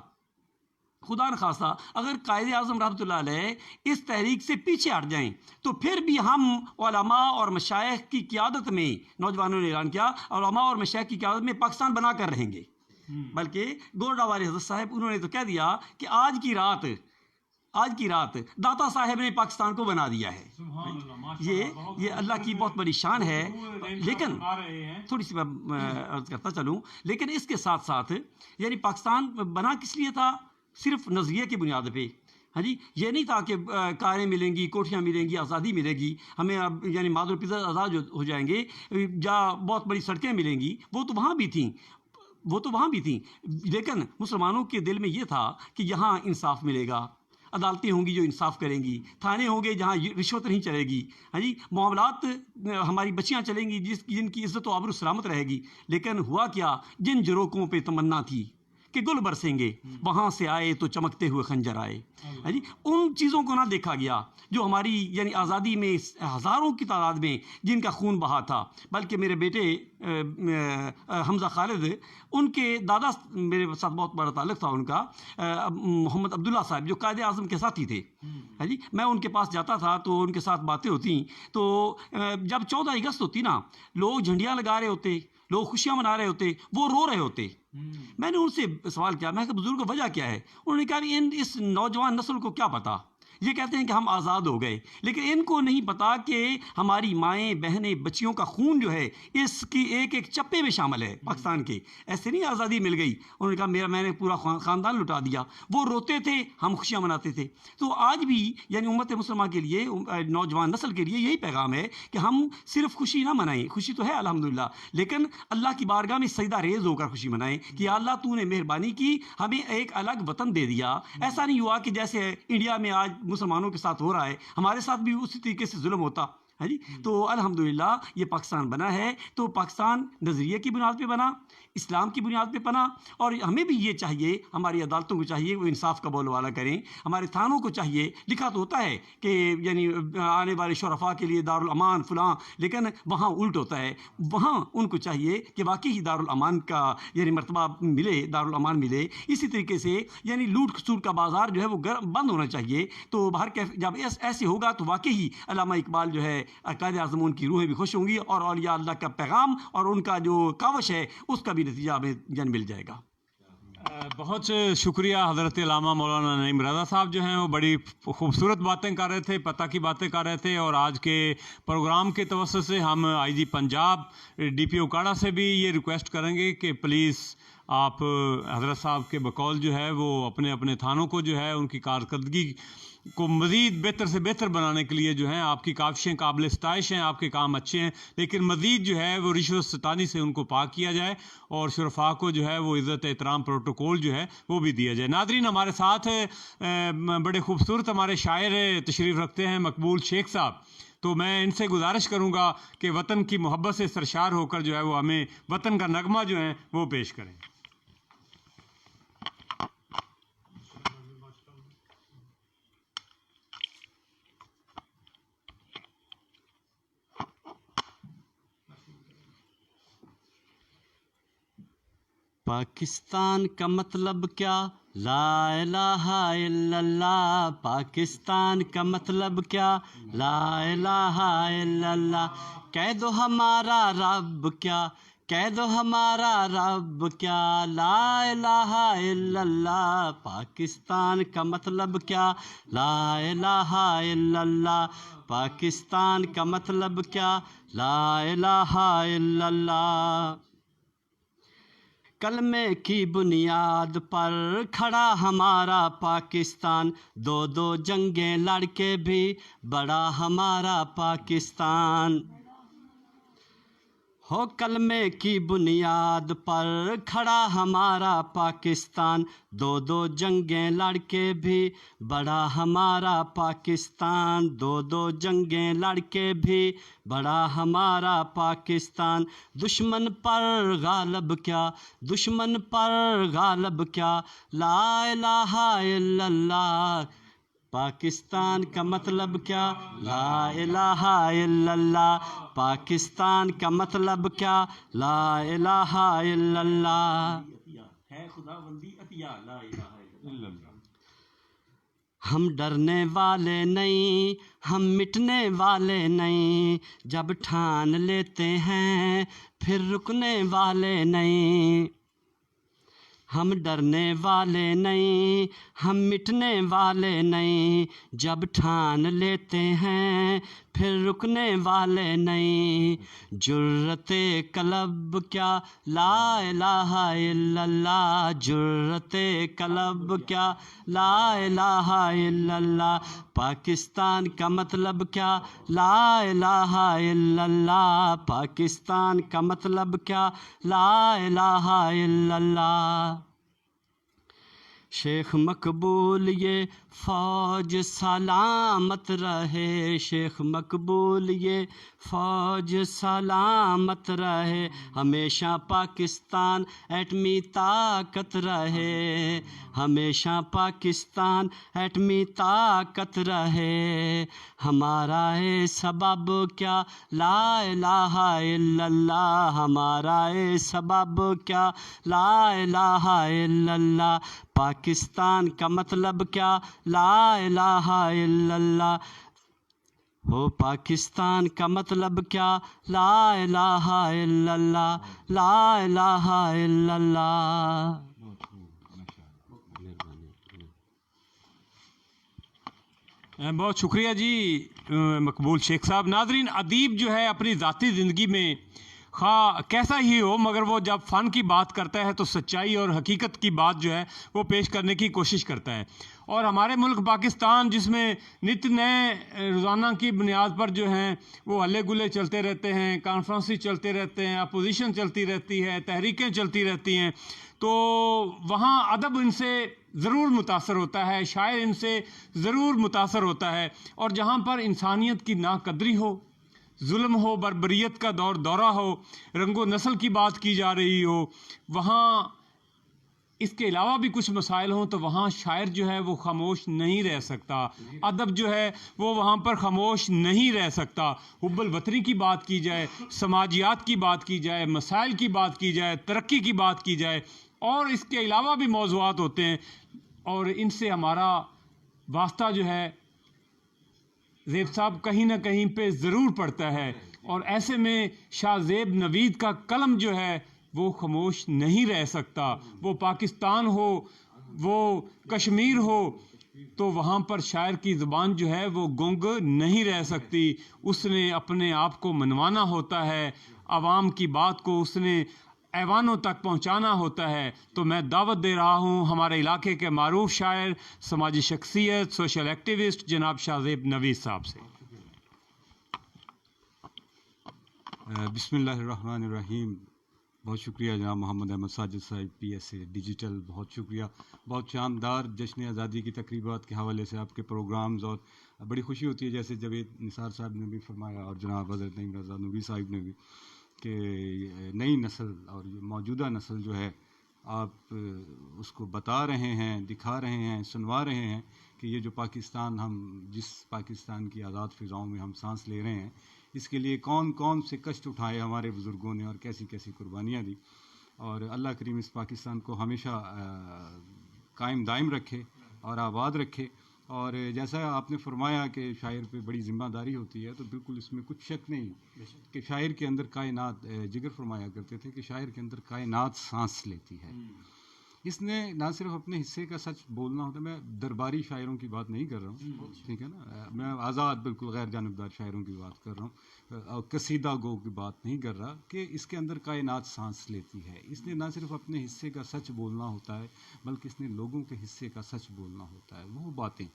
E: اگر قائد اعظم رحمۃ اللہ علیہ اس تحریک سے پیچھے ہٹ جائیں تو پھر بھی ہم علماء اور مشائخ کی قیادت میں، نوجوانوں نے اعلان کیا، علماء اور مشائخ کی قیادت میں پاکستان بنا کر رہیں گے۔ بلکہ گورڈا والے حضرت صاحب انہوں نے تو کہہ دیا کہ آج کی رات داتا صاحب نے پاکستان کو بنا دیا ہے۔ یہ اللہ کی بہت بڑی شان ہے۔ لیکن تھوڑی سی میں عرض کرتا چلوں، لیکن اس کے ساتھ ساتھ یعنی پاکستان بنا کس لیے تھا؟ صرف نظریے کی بنیاد پہ۔ یہ نہیں تھا کہ کاریں ملیں گی، کوٹھیاں ملیں گی، آزادی ملے گی، ہمیں یعنی مادر پزا آزاد ہو جائیں گے، یا بہت بڑی سڑکیں ملیں گی، وہ تو وہاں بھی تھیں، لیکن مسلمانوں کے دل میں یہ تھا کہ یہاں انصاف ملے گا، عدالتیں ہوں گی جو انصاف کریں گی، تھانے ہوں گے جہاں رشوت نہیں چلے گی، معاملات ہماری بچیاں چلیں گی جن کی عزت و آبرو سلامت رہے گی۔ لیکن ہوا کیا؟ جن جروکوں پہ تمنا تھی کہ گل برسیں گے، وہاں سے آئے تو چمکتے ہوئے خنجر آئے۔ ان چیزوں کو نہ دیکھا گیا جو ہماری یعنی آزادی میں ہزاروں کی تعداد میں جن کا خون بہا تھا۔ بلکہ میرے بیٹے حمزہ خالد، ان کے دادا، میرے ساتھ بہت بڑا تعلق تھا ان کا، محمد عبداللہ صاحب جو قائد اعظم کے ساتھی تھے، میں ان کے پاس جاتا تھا تو ان کے ساتھ باتیں ہوتی، تو جب 14 اگست ہوتی نا، لوگ جھنڈیاں لگا رہے ہوتے، لوگ خوشیاں منا رہے ہوتے، وہ رو رہے ہوتے۔ میں نے ان سے سوال کیا، میں کہا بزرگ وجہ کیا ہے؟ انہوں نے کہا اس نوجوان نسل کو کیا پتا، یہ کہتے ہیں کہ ہم آزاد ہو گئے، لیکن ان کو نہیں پتا کہ ہماری مائیں بہنیں بچیوں کا خون جو ہے اس کی ایک ایک چپے میں شامل ہے پاکستان کے۔ ایسے نہیں آزادی مل گئی، انہوں نے کہا میں نے پورا خاندان لٹا دیا۔ وہ روتے تھے، ہم خوشیاں مناتے تھے۔ تو آج بھی یعنی امت مسلمہ کے لیے، نوجوان نسل کے لیے یہی پیغام ہے کہ ہم صرف خوشی نہ منائیں، خوشی تو ہے الحمدللہ، لیکن اللہ کی بارگاہ میں سجدہ ریز ہو کر خوشی منائیں کہ یا اللہ تو نے مہربانی کی، ہمیں ایک الگ وطن دے دیا۔ ایسا نہیں ہوا کہ جیسے انڈیا میں آج مسلمانوں کے ساتھ ہو رہا ہے، ہمارے ساتھ بھی اسی طریقے سے ظلم ہوتا۔ تو الحمدللہ یہ پاکستان بنا ہے، تو پاکستان نظریے کی بنیاد پہ بنا، اسلام کی بنیاد پہ بنا، اور ہمیں بھی یہ چاہیے، ہماری عدالتوں کو چاہیے وہ انصاف کا بول والا کریں، ہمارے تھانوں کو چاہیے، لکھا تو ہوتا ہے کہ یعنی آنے والے شرفاء کے لیے دارالامان فلاں، لیکن وہاں الٹ ہوتا ہے، وہاں ان کو چاہیے کہ واقعی ہی دارالامان کا یعنی مرتبہ ملے، دارالامان ملے۔ اسی طریقے سے یعنی لوٹ کھسوٹ کا بازار جو ہے وہ بند ہونا چاہیے۔ تو جب ایسے ہوگا تو واقعی ہی علامہ اقبال جو ہے قائد اعظم، ان کی روحیں بھی خوش ہوں گی، اور اولیاء اللہ کا پیغام اور ان کا جو کاوش ہے اس کا بھی نتیجہ ہمیں جن مل جائے گا۔
A: بہت شکریہ حضرت علامہ مولانا نعیم رضا صاحب، جو ہیں وہ بڑی خوبصورت باتیں کر رہے تھے، پتہ کی باتیں کر رہے تھے، اور آج کے پروگرام کے توسط سے ہم آئی جی پنجاب ڈی پی او کاڑا سے بھی یہ ریکویسٹ کریں گے کہ پلیز آپ حضرت صاحب کے بقول جو ہے وہ اپنے اپنے تھانوں کو جو ہے ان کی کارکردگی کو مزید بہتر سے بہتر بنانے کے لیے جو ہیں آپ کی کاوشیں قابل ستائش ہیں، آپ کے کام اچھے ہیں، لیکن مزید جو ہے وہ رشوت ستانی سے ان کو پاک کیا جائے، اور شرفاء کو جو ہے وہ عزت احترام پروٹوکول جو ہے وہ بھی دیا جائے۔ ناظرین، ہمارے ساتھ بڑے خوبصورت ہمارے شاعر تشریف رکھتے ہیں مقبول شیخ صاحب، تو میں ان سے گزارش کروں گا کہ وطن کی محبت سے سرشار ہو کر جو ہے وہ ہمیں وطن کا نغمہ جو ہے وہ پیش کریں.
F: پاکستان کا مطلب کیا؟ لا الہ الا اللہ. پاکستان کا مطلب کیا؟ لا الہ الا اللہ. کہہ دو ہمارا رب کیا، کہہ دو ہمارا رب کیا، لا الہ الا اللہ. پاکستان کا مطلب کیا؟ لا الہ الا اللہ. پاکستان کا مطلب کیا؟ لا الہ الا اللہ. کلمے کی بنیاد پر کھڑا ہمارا پاکستان، دو دو جنگیں لڑ کے بھی بڑا ہمارا پاکستان. ہو کلمے کی بنیاد پر کھڑا ہمارا پاکستان، دو دو جنگیں لڑ کے بھی بڑا ہمارا پاکستان، دو دو جنگیں لڑ کے بھی بڑا ہمارا پاکستان. دشمن پر غالب کیا، دشمن پر غالب کیا، لا الہ الا اللہ. پاکستان کا مطلب کیا؟ لا الہ الا اللہ. پاکستان کا مطلب کیا؟ لا الہ الا اللہ.
E: ہے خداوندی عطیہ لا الہ الا اللہ.
F: ہم ڈرنے والے نہیں، ہم مٹنے والے نہیں، جب ٹھان لیتے ہیں پھر رکنے والے نہیں. ہم ڈرنے والے نہیں، ہم مٹنے والے نہیں، جب ٹھان لیتے ہیں پھر رکنے والے نہیں. جرت قلب کیا؟ لا الہ الا اللہ. جرت قلب کیا؟ لا الہ الا اللہ. پاکستان کا مطلب کیا؟ لا الہ الا اللہ. پاکستان کا مطلب کیا؟ لا الہ الا اللہ. شیخ مقبول یہ فوج سلامت رہے، شیخ مقبول یہ فوج سلامت رہے، ہمیشہ پاکستان ایٹمی طاقت رہے، ہمیشہ پاکستان ایٹمی طاقت رہے. ہمارا ہے سبب کیا؟ لا الہ الا اللہ. ہمارا ہے سبب کیا؟ لا الہ الا اللہ. پاکستان کا مطلب کیا؟ لا الہ الا اللہ. ہو پاکستان کا مطلب کیا؟ لا الہ الا اللہ. لا الہ الا اللہ.
A: بہت شکریہ جی مقبول شیخ صاحب. ناظرین، ادیب جو ہے اپنی ذاتی زندگی میں خواہ کیسا ہی ہو، مگر وہ جب فن کی بات کرتا ہے تو سچائی اور حقیقت کی بات جو ہے وہ پیش کرنے کی کوشش کرتا ہے. اور ہمارے ملک پاکستان جس میں نت نئے روزانہ کی بنیاد پر جو ہیں وہ ہلے گلے چلتے رہتے ہیں، کانفرنسی چلتے رہتے ہیں، اپوزیشن چلتی رہتی ہے، تحریکیں چلتی رہتی ہیں، تو وہاں ادب ان سے ضرور متاثر ہوتا ہے، شاعر ان سے ضرور متاثر ہوتا ہے. اور جہاں پر انسانیت کی ناقدری ہو، ظلم ہو، بربریت کا دورہ ہو، رنگ و نسل کی بات کی جا رہی ہو، وہاں اس کے علاوہ بھی کچھ مسائل ہوں، تو وہاں شاعر جو ہے وہ خاموش نہیں رہ سکتا، ادب جو ہے وہ وہاں پر خاموش نہیں رہ سکتا. حب الوطنی کی بات کی جائے، سماجیات کی بات کی جائے، مسائل کی بات کی جائے، ترقی کی بات کی جائے، اور اس کے علاوہ بھی موضوعات ہوتے ہیں، اور ان سے ہمارا واسطہ جو ہے زیب صاحب کہیں نہ کہیں پہ ضرور پڑتا ہے. اور ایسے میں شاہ زیب نوید کا قلم جو ہے وہ خاموش نہیں رہ سکتا. وہ پاکستان ہو، وہ کشمیر ہو، تو وہاں پر شاعر کی زبان جو ہے وہ گنگ نہیں رہ سکتی. اس نے اپنے آپ کو منوانا ہوتا ہے، عوام کی بات کو اس نے ایوانوں تک پہنچانا ہوتا ہے. تو میں دعوت دے رہا ہوں ہمارے علاقے کے معروف شاعر، سماجی شخصیت، سوشل ایکٹیوسٹ جناب شاہ زیب نوید صاحب سے.
G: بسم اللہ الرحمن الرحیم.
A: بہت شکریہ جناب محمد احمد ساجد صاحب PSA ڈیجیٹل، بہت شکریہ. بہت شاندار جشن آزادی کی تقریبات کے حوالے سے آپ کے پروگرامز، اور بڑی خوشی ہوتی ہے جیسے جاوید نثار صاحب نے بھی فرمایا اور جناب حضرت نعیم رضا نوری صاحب نے بھی کہ نئی نسل اور یہ موجودہ نسل جو ہے آپ اس کو بتا رہے ہیں، دکھا رہے ہیں، سنوا رہے ہیں کہ یہ جو پاکستان، ہم جس پاکستان کی آزاد فضاؤں میں ہم سانس لے رہے ہیں، اس کے لیے کون کون سے کشٹ اٹھائے ہمارے بزرگوں نے اور کیسی کیسی قربانیاں دی. اور اللہ کریم اس پاکستان کو ہمیشہ قائم دائم رکھے اور آباد رکھے. اور جیسا آپ نے فرمایا کہ شاعر پہ بڑی ذمہ داری ہوتی ہے، تو بالکل اس میں کچھ شک نہیں کہ شاعر کے اندر کائنات، جگر فرمایا کرتے تھے کہ شاعر کے اندر کائنات سانس لیتی ہے. اس نے نہ صرف اپنے حصے کا سچ بولنا ہوتا ہے، میں درباری شاعروں کی بات نہیں کر رہا ہوں، ٹھیک ہے نا، میں آزاد بالکل غیر جانبدار شاعروں کی بات کر رہا ہوں، اور قصیدہ گو کی بات نہیں کر رہا کہ اس کے اندر کائنات سانس لیتی ہے. اس نے نہ صرف اپنے حصے کا سچ بولنا ہوتا ہے بلکہ اس نے لوگوں کے حصے کا سچ بولنا ہوتا ہے، وہ باتیں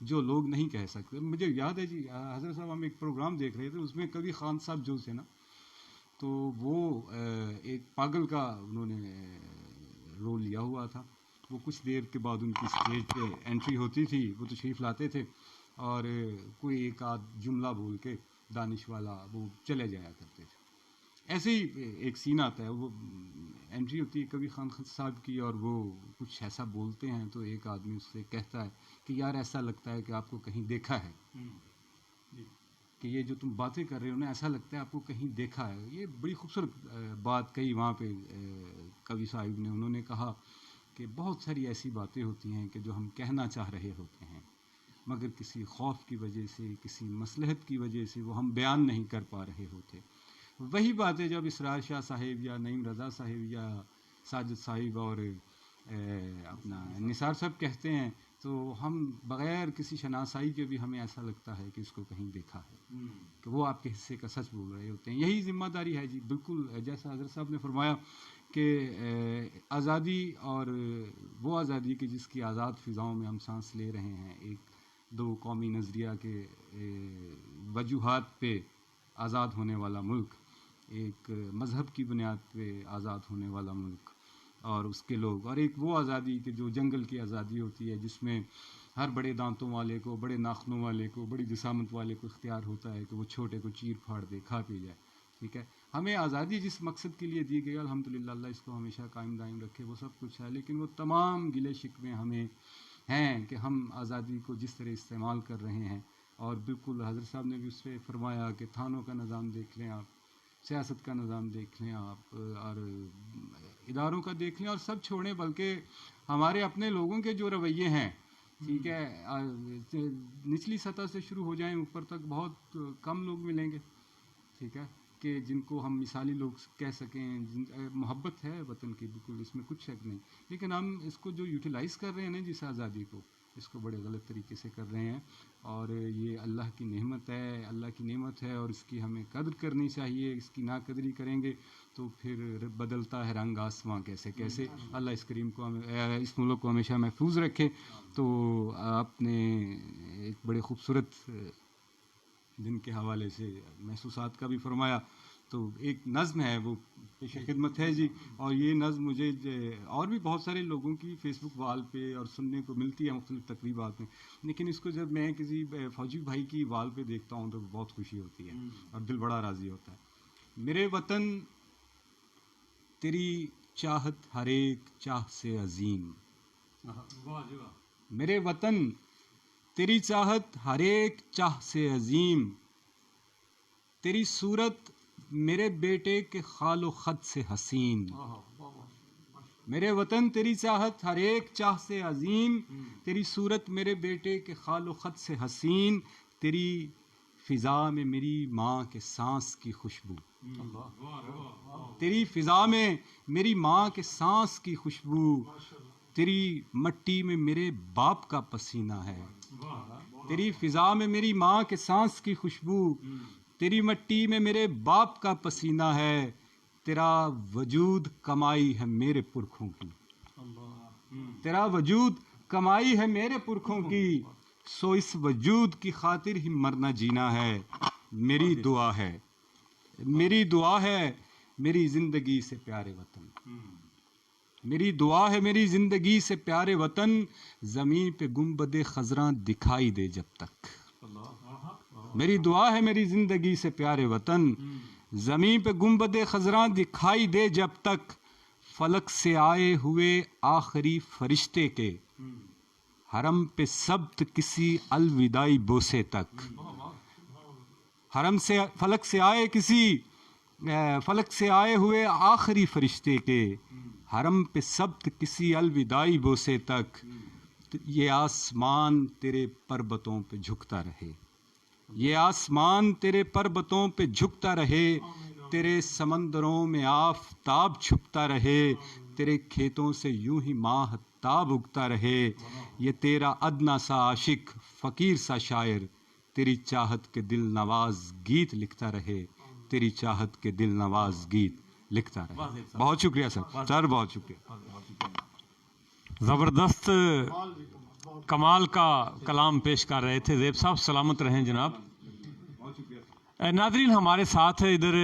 A: جو لوگ نہیں کہہ سکتے. مجھے یاد ہے جی حضرت صاحب، ہم ایک پروگرام دیکھ رہے تھے، اس میں کبھی خان صاحب جو تھے نا، تو وہ ایک پاگل کا انہوں نے رول لیا ہوا تھا. وہ کچھ دیر کے بعد ان کی اسٹیج پہ انٹری ہوتی تھی، وہ تشریف لاتے تھے اور کوئی ایک آدھ جملہ بول کے دانش والا وہ چلے جایا کرتے تھے. ایسے ہی ایک سین آتا ہے، وہ انٹری ہوتی ہے کبھی خان صاحب کی، اور وہ کچھ ایسا بولتے ہیں تو ایک آدمی اس سے کہتا ہے کہ یار ایسا لگتا ہے کہ آپ کو کہیں دیکھا ہے، کہ یہ جو تم باتیں کر رہے ہو نا، ایسا لگتا ہے آپ کو کہیں دیکھا ہے. یہ بڑی خوبصورت بات کہی وہاں پہ کوی صاحب نے. انہوں نے کہا کہ بہت ساری ایسی باتیں ہوتی ہیں کہ جو ہم کہنا چاہ رہے ہوتے ہیں، مگر کسی خوف کی وجہ سے، کسی مصلحت کی وجہ سے وہ ہم بیان نہیں کر پا رہے ہوتے. وہی باتیں جب اسرار شاہ صاحب یا نعیم رضا صاحب یا ساجد صاحب اور اپنا نثار صاحب کہتے ہیں، تو ہم بغیر کسی شناسائی کے بھی ہمیں ایسا لگتا ہے کہ اس کو کہیں دیکھا ہے، کہ وہ آپ کے حصے کا سچ بول رہے ہوتے ہیں. یہی ذمہ داری ہے جی، بالکل جیسا حضرت صاحب نے فرمایا کہ آزادی، اور وہ آزادی کہ جس کی آزاد فضاؤں میں ہم سانس لے رہے ہیں، ایک دو قومی نظریہ کے وجوہات پہ آزاد ہونے والا ملک، ایک مذہب کی بنیاد پہ آزاد ہونے والا ملک اور اس کے لوگ، اور ایک وہ آزادی کہ جو جنگل کی آزادی ہوتی ہے، جس میں ہر بڑے دانتوں والے کو، بڑے ناخنوں والے کو، بڑی جسامت والے کو اختیار ہوتا ہے کہ وہ چھوٹے کو چیر پھاڑ دے، کھا پی جائے. ٹھیک ہے، ہمیں آزادی جس مقصد کے لیے دی گئی، الحمدللہ اللہ اس کو ہمیشہ قائم دائم رکھے، وہ سب کچھ ہے. لیکن وہ تمام گلے شکوے ہمیں ہیں کہ ہم آزادی کو جس طرح استعمال کر رہے ہیں. اور بالکل حضرت صاحب نے بھی اس پہ فرمایا کہ تھانوں کا نظام دیکھ لیں آپ، سیاست کا نظام دیکھ لیں آپ، اور اداروں کا دیکھ لیں، اور سب چھوڑیں، بلکہ ہمارے اپنے لوگوں کے جو رویے ہیں، ٹھیک ہے، نچلی سطح سے شروع ہو جائیں اوپر تک بہت کم لوگ ملیں گے، ٹھیک ہے، کہ جن کو ہم مثالی لوگ کہہ سکیں. محبت ہے وطن کی، بالکل اس میں کچھ شک نہیں، لیکن ہم اس کو جو یوٹیلائز کر رہے ہیں نا جس آزادی کو، اس کو بڑے غلط طریقے سے کر رہے ہیں. اور یہ اللہ کی نعمت ہے، اللہ کی نعمت ہے، اور اس کی ہمیں قدر کرنی چاہیے. اس کی ناقدری کریں گے تو پھر بدلتا ہے رنگ آسماں کیسے کیسے. اللہ اس کریم کو، اس ملک کو ہمیشہ محفوظ رکھے. تو آپ نے ایک بڑے خوبصورت دن کے حوالے سے محسوسات کا بھی فرمایا، تو ایک نظم ہے وہ پیش خدمت ہے جی. اور یہ نظم مجھے اور بھی بہت سارے لوگوں کی فیس بک وال پہ اور سننے کو ملتی ہے مختلف تقریبات میں، لیکن اس کو جب میں کسی فوجی بھائی کی وال پہ دیکھتا ہوں تو بہت خوشی ہوتی ہے اور دل بڑا راضی ہوتا ہے. میرے وطن تیری چاہت ہر ایک چاہ سے عظیم، میرے وطن تیری چاہت ہر ایک چاہ سے عظیم، تیری صورت میرے بیٹے کے خال و خط سے حسین. میرے وطن تیری چاہت ہر ایک چاہ سے عظیم، تیری صورت میرے بیٹے کے خال و خط سے حسین، تیری فضا میں میری ماں کے سانس کی خوشبو، تیری فضا میں میری ماں کے سانس کی خوشبو، تیری مٹی میں میرے باپ کا پسینہ ہے، تیری فضا میں میری ماں کے سانس کی خوشبو، تیری مٹی میں میرے باپ کا پسینہ ہے، تیرا وجود کمائی ہے میرے پرکھوں کی، تیرا وجود کمائی ہے میرے پرکھوں کی، سو اس وجود کی خاطر ہی مرنا جینا ہے. میری دعا ہے، میری دعا ہے،
G: میری زندگی سے پیارے وطن. میری دعا ہے میری زندگی سے پیارے وطن، زمین پہ گنبد خضراں دکھائی دے جب تک. میری دعا ہے میری زندگی سے پیارے وطن، زمین پہ گنبد خضراں دکھائی دے جب تک، فلک سے آئے ہوئے آخری فرشتے کے حرم پہ سبت کسی الوداعی بوسے تک. حرم سے فلک سے آئے ہوئے آخری فرشتے کے حرم پہ سبت کسی الوداعی بوسے تک. یہ آسمان تیرے پربتوں پہ جھکتا رہے، یہ آسمان تیرے پربتوں پہ جھکتا رہے، تیرے سمندروں میں آفتاب چھپتا رہے، تیرے کھیتوں سے یوں ہی ماہتاب اگتا رہے. یہ تیرا ادنا سا عاشق فقیر سا شاعر تیری چاہت کے دل نواز گیت لکھتا رہے، تیری چاہت کے دل نواز گیت لکھتا رہے. بہت شکریہ سر، بہت شکریہ.
A: زبردست کمال کا کلام پیش کر رہے تھے زیب صاحب، سلامت رہیں جناب. ناظرین ہمارے ساتھ ادھر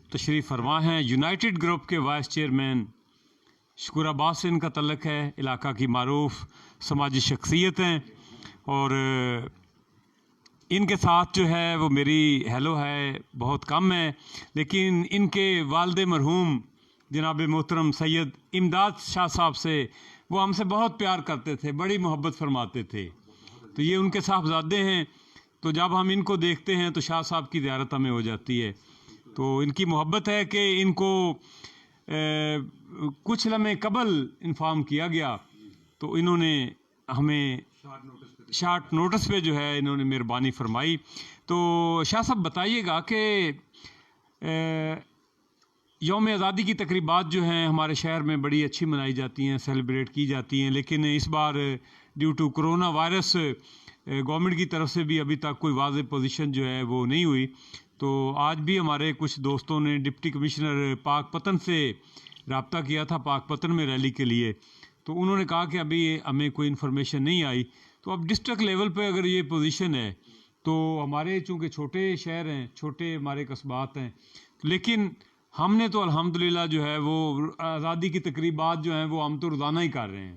A: تشریف فرما ہیں یونائٹڈ گروپ کے وائس چیئرمین، شکور آباد سے ان کا تعلق ہے، علاقہ کی معروف سماجی شخصیت ہیں، اور ان کے ساتھ جو ہے وہ میری ہیلو ہے بہت کم ہے، لیکن ان کے والد مرحوم جناب محترم سید امداد شاہ صاحب سے وہ ہم سے بہت پیار کرتے تھے، بڑی محبت فرماتے تھے. تو یہ ان کے صاحبزادے ہیں، تو جب ہم ان کو دیکھتے ہیں تو شاہ صاحب کی زیارت ہمیں ہو جاتی ہے. تو ان کی محبت ہے کہ ان کو کچھ لمحے قبل انفارم کیا گیا، تو انہوں نے ہمیں شارٹ نوٹس پہ جو ہے انہوں نے مہربانی فرمائی. تو شاہ صاحب بتائیے گا کہ یوم آزادی کی تقریبات جو ہیں ہمارے شہر میں بڑی اچھی منائی جاتی ہیں، سیلیبریٹ کی جاتی ہیں، لیکن اس بار due to corona virus government کی طرف سے بھی ابھی تک کوئی واضح پوزیشن جو ہے وہ نہیں ہوئی. تو آج بھی ہمارے کچھ دوستوں نے ڈپٹی کمشنر پاک پتن سے رابطہ کیا تھا پاک پتن میں ریلی کے لیے، تو انہوں نے کہا کہ ابھی ہمیں کوئی انفارمیشن نہیں آئی. تو اب ڈسٹرکٹ لیول پہ اگر یہ پوزیشن ہے تو ہمارے چونکہ چھوٹے شہر ہیں، چھوٹے ہمارے قصبات ہیں، لیکن ہم نے تو الحمدللہ جو ہے وہ آزادی کی تقریبات جو ہیں وہ ہم تو روزانہ ہی کر رہے ہیں،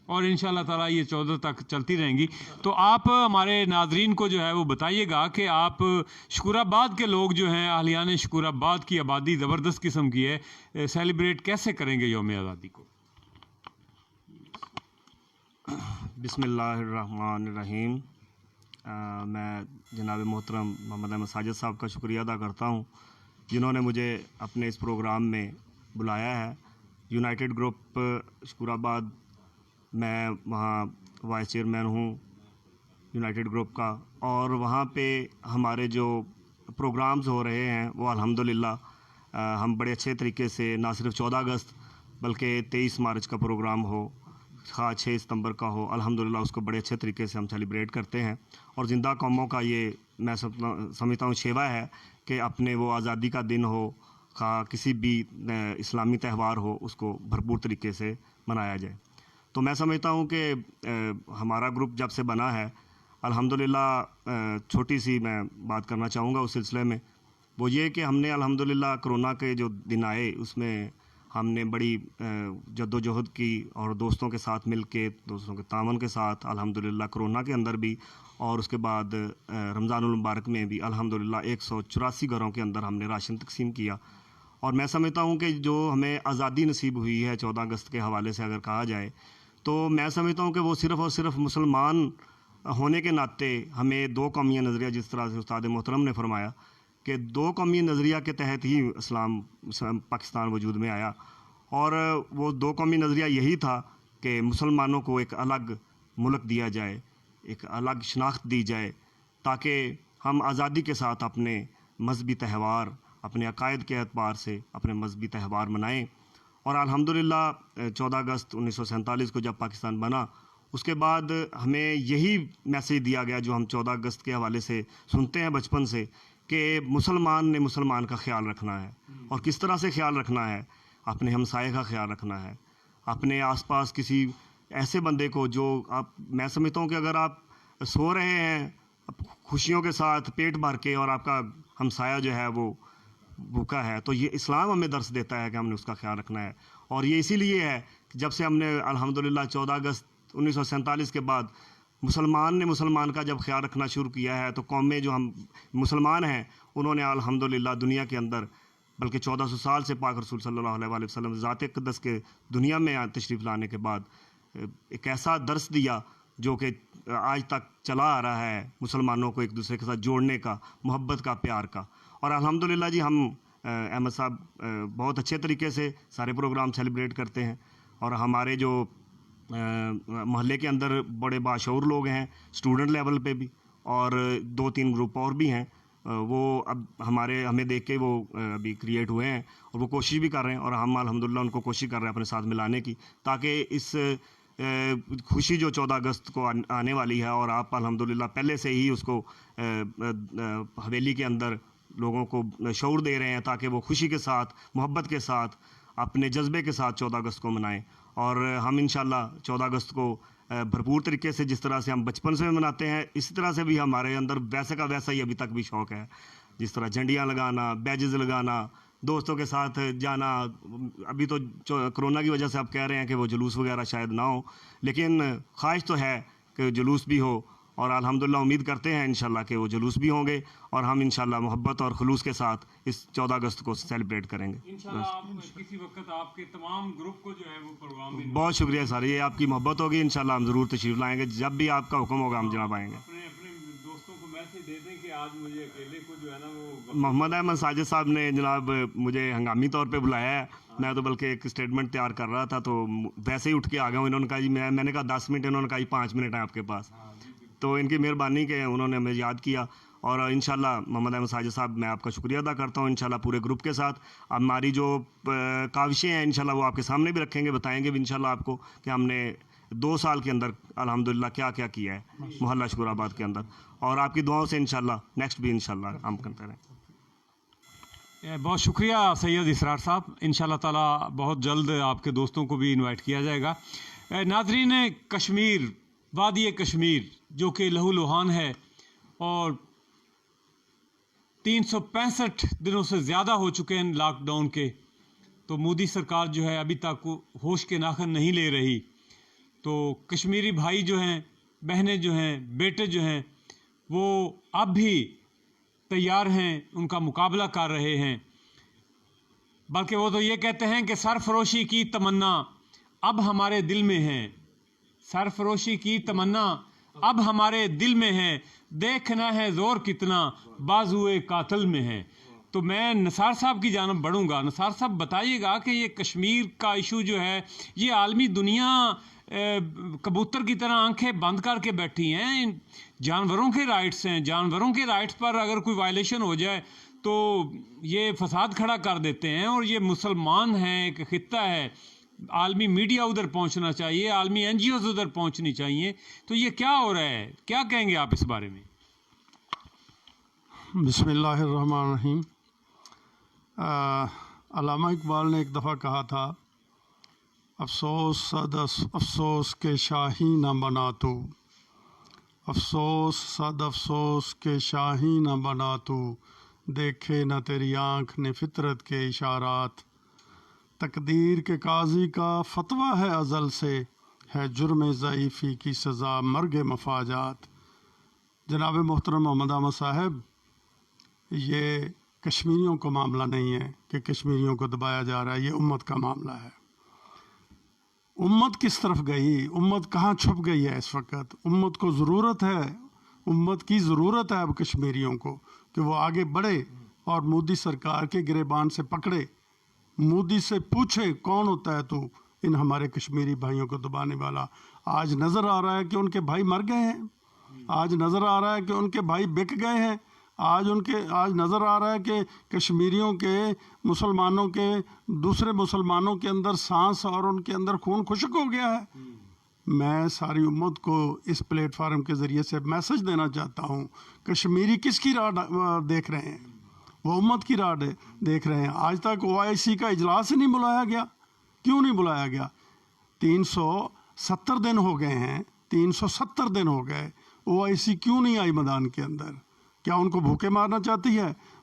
A: اور انشاءاللہ تعالی یہ 14 تک چلتی رہیں گی. تو آپ ہمارے ناظرین کو جو ہے وہ بتائیے گا کہ آپ شکور آباد کے لوگ جو ہیں، اہلیان شکور آباد کی آبادی زبردست قسم کی ہے، سیلیبریٹ کیسے کریں گے یوم آزادی کو؟
F: بسم اللہ الرحمن الرحیم. میں جناب محترم محمد احمد ساجد صاحب کا شکریہ ادا کرتا ہوں جنہوں نے مجھے اپنے اس پروگرام میں بلایا ہے. یونائٹڈ گروپ شکور آباد، میں وہاں وائس چیئرمین ہوں یونائٹڈ گروپ کا، اور وہاں پہ ہمارے جو پروگرامز ہو رہے ہیں وہ الحمدللہ ہم بڑے اچھے طریقے سے، نہ صرف 14 اگست بلکہ 23 مارچ کا پروگرام ہو، خواہ 6 ستمبر کا ہو، الحمدللہ اس کو بڑے اچھے طریقے سے ہم سیلیبریٹ کرتے ہیں. اور زندہ قوموں کا یہ میں سمجھتا ہوں شیوا ہے کہ اپنے وہ آزادی کا دن ہو، خواہ کسی بھی اسلامی تہوار ہو، اس کو بھرپور طریقے سے منایا جائے. تو میں سمجھتا ہوں کہ ہمارا گروپ جب سے بنا ہے الحمدللہ، چھوٹی سی میں بات کرنا چاہوں گا اس سلسلے میں، وہ یہ کہ ہم نے الحمدللہ کرونا کے جو دن آئے اس میں ہم نے بڑی جد و جہد کی، اور دوستوں کے ساتھ مل کے، دوستوں کے تعاون کے ساتھ الحمدللہ کرونا کے اندر بھی اور اس کے بعد رمضان المبارک میں بھی الحمدللہ 184 گھروں کے اندر ہم نے راشن تقسیم کیا. اور میں سمجھتا ہوں کہ جو ہمیں آزادی نصیب ہوئی ہے 14 اگست کے حوالے سے اگر کہا جائے تو میں سمجھتا ہوں کہ وہ صرف اور صرف مسلمان ہونے کے ناطے ہمیں دو قومی نظریہ، جس طرح سے استاد محترم نے فرمایا کہ دو قومی نظریہ کے تحت ہی اسلام پاکستان وجود میں آیا، اور وہ دو قومی نظریہ یہی تھا کہ مسلمانوں کو ایک الگ ملک دیا جائے، ایک الگ شناخت دی جائے، تاکہ ہم آزادی کے ساتھ اپنے مذہبی تہوار، اپنے عقائد کے اعتبار سے اپنے مذہبی تہوار منائیں. اور الحمدللہ 14 اگست 1947 کو جب پاکستان بنا، اس کے بعد ہمیں یہی میسیج دیا گیا جو ہم 14 اگست کے حوالے سے سنتے ہیں بچپن سے، کہ مسلمان نے مسلمان کا خیال رکھنا ہے. اور کس طرح سے خیال رکھنا ہے؟ اپنے ہمسائے کا خیال رکھنا ہے، اپنے آس پاس کسی ایسے بندے کو جو میں سمجھتا ہوں کہ اگر آپ سو رہے ہیں خوشیوں کے ساتھ پیٹ بھر کے، اور آپ کا ہمسایہ جو ہے وہ
H: بھوکا ہے تو یہ اسلام ہمیں درس دیتا ہے کہ ہم نے اس کا خیال رکھنا ہے. اور یہ اسی لیے ہے کہ جب سے ہم نے الحمدللہ 14 اگست 1947 کے بعد مسلمان کا جب خیال رکھنا شروع کیا ہے تو قومیں جو ہم مسلمان ہیں انہوں نے الحمدللہ دنیا کے اندر بلکہ 1400 سال سے پاک رسول صلی اللہ علیہ وسلم ذات اقدس کے دنیا میں تشریف لانے کے بعد ایک ایسا درس دیا جو کہ آج تک چلا آ رہا ہے مسلمانوں کو ایک دوسرے کے ساتھ جوڑنے کا، محبت کا، پیار کا. اور الحمدللہ جی ہم احمد صاحب بہت اچھے طریقے سے سارے پروگرام سیلیبریٹ کرتے ہیں. اور ہمارے جو محلے کے اندر بڑے باشعور لوگ ہیں اسٹوڈنٹ لیول پہ بھی، اور 2-3 گروپ اور بھی ہیں، وہ اب ہمیں دیکھ کے وہ ابھی کریٹ ہوئے ہیں اور وہ کوشش بھی کر رہے ہیں، اور ہم الحمدللہ ان کو کوشش کر رہے ہیں اپنے ساتھ ملانے کی، تاکہ اس خوشی جو 14 اگست کو آنے والی ہے، اور آپ الحمدللہ پہلے سے ہی اس کو حویلی کے اندر لوگوں کو شعور دے رہے ہیں تاکہ وہ خوشی کے ساتھ، محبت کے ساتھ، اپنے جذبے کے ساتھ 14 اگست کو منائیں. اور ہم انشاءاللہ 14 اگست کو بھرپور طریقے سے جس طرح سے ہم بچپن سے مناتے ہیں اسی طرح سے بھی ہمارے اندر ویسے کا ویسا ہی ابھی تک بھی شوق ہے. جس طرح جھنڈیاں لگانا، بیجز لگانا، دوستوں کے ساتھ جانا. ابھی تو کرونا کی وجہ سے آپ کہہ رہے ہیں کہ وہ جلوس وغیرہ شاید نہ ہو، لیکن خواہش تو ہے کہ جلوس بھی ہو، اور الحمدللہ امید کرتے ہیں انشاءاللہ کہ وہ جلوس بھی ہوں گے، اور ہم انشاءاللہ محبت اور خلوص کے ساتھ اس 14 اگست کو سیلیبریٹ کریں گے.
A: انشاءاللہ آپ کسی وقت آپ کے تمام گروپ کو جو ہے وہ پروگرام بھی
H: بہت شکریہ سر، یہ آپ کی محبت ہوگی، انشاءاللہ ہم ضرور تشریف لائیں گے، جب بھی آپ کا حکم ہوگا ہم جناب آئیں گے.
A: اپنے دوستوں کو میسج دے دیں کہ آج مجھے اکیلے کو جو ہے نا وہ
H: محمد احمد ساجد صاحب نے جناب مجھے ہنگامی طور پہ بلایا ہے. میں تو بلکہ ایک اسٹیٹمنٹ تیار کر رہا تھا تو ویسے ہی اٹھ کے آ گیا ہوں. انہوں نے کہا جی میں نے کہا 10 منٹ، انہوں نے کہا جی 5 منٹ ہیں آپ کے پاس. تو ان کی مہربانی کہ انہوں نے ہمیں یاد کیا، اور انشاءاللہ محمد احمد ساجد صاحب میں آپ کا شکریہ ادا کرتا ہوں انشاءاللہ پورے گروپ کے ساتھ. ہماری جو کاوشیں ہیں انشاءاللہ وہ آپ کے سامنے بھی رکھیں گے، بتائیں گے بھی انشاءاللہ آپ کو کہ ہم نے 2 سال کے اندر الحمدللہ کیا کیا کیا ہے محلہ شکور آباد کے اندر، اور آپ کی دعاؤں سے انشاءاللہ نیکسٹ بھی انشاءاللہ ہم کرتے رہیں.
A: بہت شکریہ سید اسرار صاحب. انشاءاللہ تعالیٰ بہت جلد آپ کے دوستوں کو بھی انوائٹ کیا جائے گا. ناظرین، کشمیر، وادی کشمیر جو کہ لہو لہان ہے اور 365 دنوں سے زیادہ ہو چکے ہیں لاک ڈاؤن کے، تو مودی سرکار جو ہے ابھی تک ہوش کے ناخن نہیں لے رہی. تو کشمیری بھائی جو ہیں، بہنیں جو ہیں، بیٹے جو ہیں، وہ اب بھی تیار ہیں، ان کا مقابلہ کر رہے ہیں. بلکہ وہ تو یہ کہتے ہیں کہ سرفروشی کی تمنا اب ہمارے دل میں ہے، سرفروشی کی تمنا اب ہمارے دل میں ہے، دیکھنا ہے زور کتنا بازوئے قاتل میں ہے. تو میں نثار صاحب کی جانب بڑھوں گا. نثار صاحب بتائیے گا کہ یہ کشمیر کا ایشو جو ہے یہ عالمی دنیا کبوتر کی طرح آنکھیں بند کر کے بیٹھی ہیں. جانوروں کے رائٹس ہیں، جانوروں کے رائٹس پر اگر کوئی وائلیشن ہو جائے تو یہ فساد کھڑا کر دیتے ہیں. اور یہ مسلمان ہیں، ایک خطہ ہے، عالمی میڈیا ادھر پہنچنا چاہیے، عالمی NGOs ادھر پہنچنی چاہیے. تو یہ کیا ہو رہا ہے، کیا کہیں گے آپ اس بارے میں؟
D: بسم اللہ الرحمن الرحیم. علامہ اقبال نے ایک دفعہ کہا تھا، افسوس صد افسوس کے شاہی نہ بنا تو، افسوس صد افسوس کے شاہی نہ بنا تو، دیکھے نہ تیری آنکھ نے فطرت کے اشارات. تقدیر کے قاضی کا فتویٰ ہے ازل سے، ہے جرم ضعیفی کی سزا مرگ مفاجات. جناب محترم محمد احمد صاحب، یہ کشمیریوں کا معاملہ نہیں ہے کہ کشمیریوں کو دبایا جا رہا ہے، یہ امت کا معاملہ ہے. امت کس طرف گئی، امت کہاں چھپ گئی ہے اس وقت؟ امت کو ضرورت ہے، امت کی ضرورت ہے اب کشمیریوں کو کہ وہ آگے بڑھے اور مودی سرکار کے گریبان سے پکڑے، مودی سے پوچھے کون ہوتا ہے تو ان ہمارے کشمیری بھائیوں کو دبانے والا. آج نظر آ رہا ہے کہ ان کے بھائی مر گئے ہیں، آج نظر آ رہا ہے کہ ان کے بھائی بک گئے ہیں، آج نظر آ رہا ہے کہ کشمیریوں کے، مسلمانوں کے، دوسرے مسلمانوں کے اندر سانس اور ان کے اندر خون خشک ہو گیا ہے. میں ساری امت کو اس پلیٹ فارم کے ذریعے سے میسج دینا چاہتا ہوں، کشمیری کس کی راہ دیکھ رہے ہیں؟ وہ امت کی راہ دیکھ رہے ہیں. آج تک OIC کا اجلاس ہی نہیں بلایا گیا. کیوں نہیں بلایا گیا؟ 370 دن ہو گئے ہیں، 370 دن ہو گئے. OIC کیوں نہیں آئی میدان کے اندر؟ کیا ان کو بھوکے مارنا چاہتی ہے؟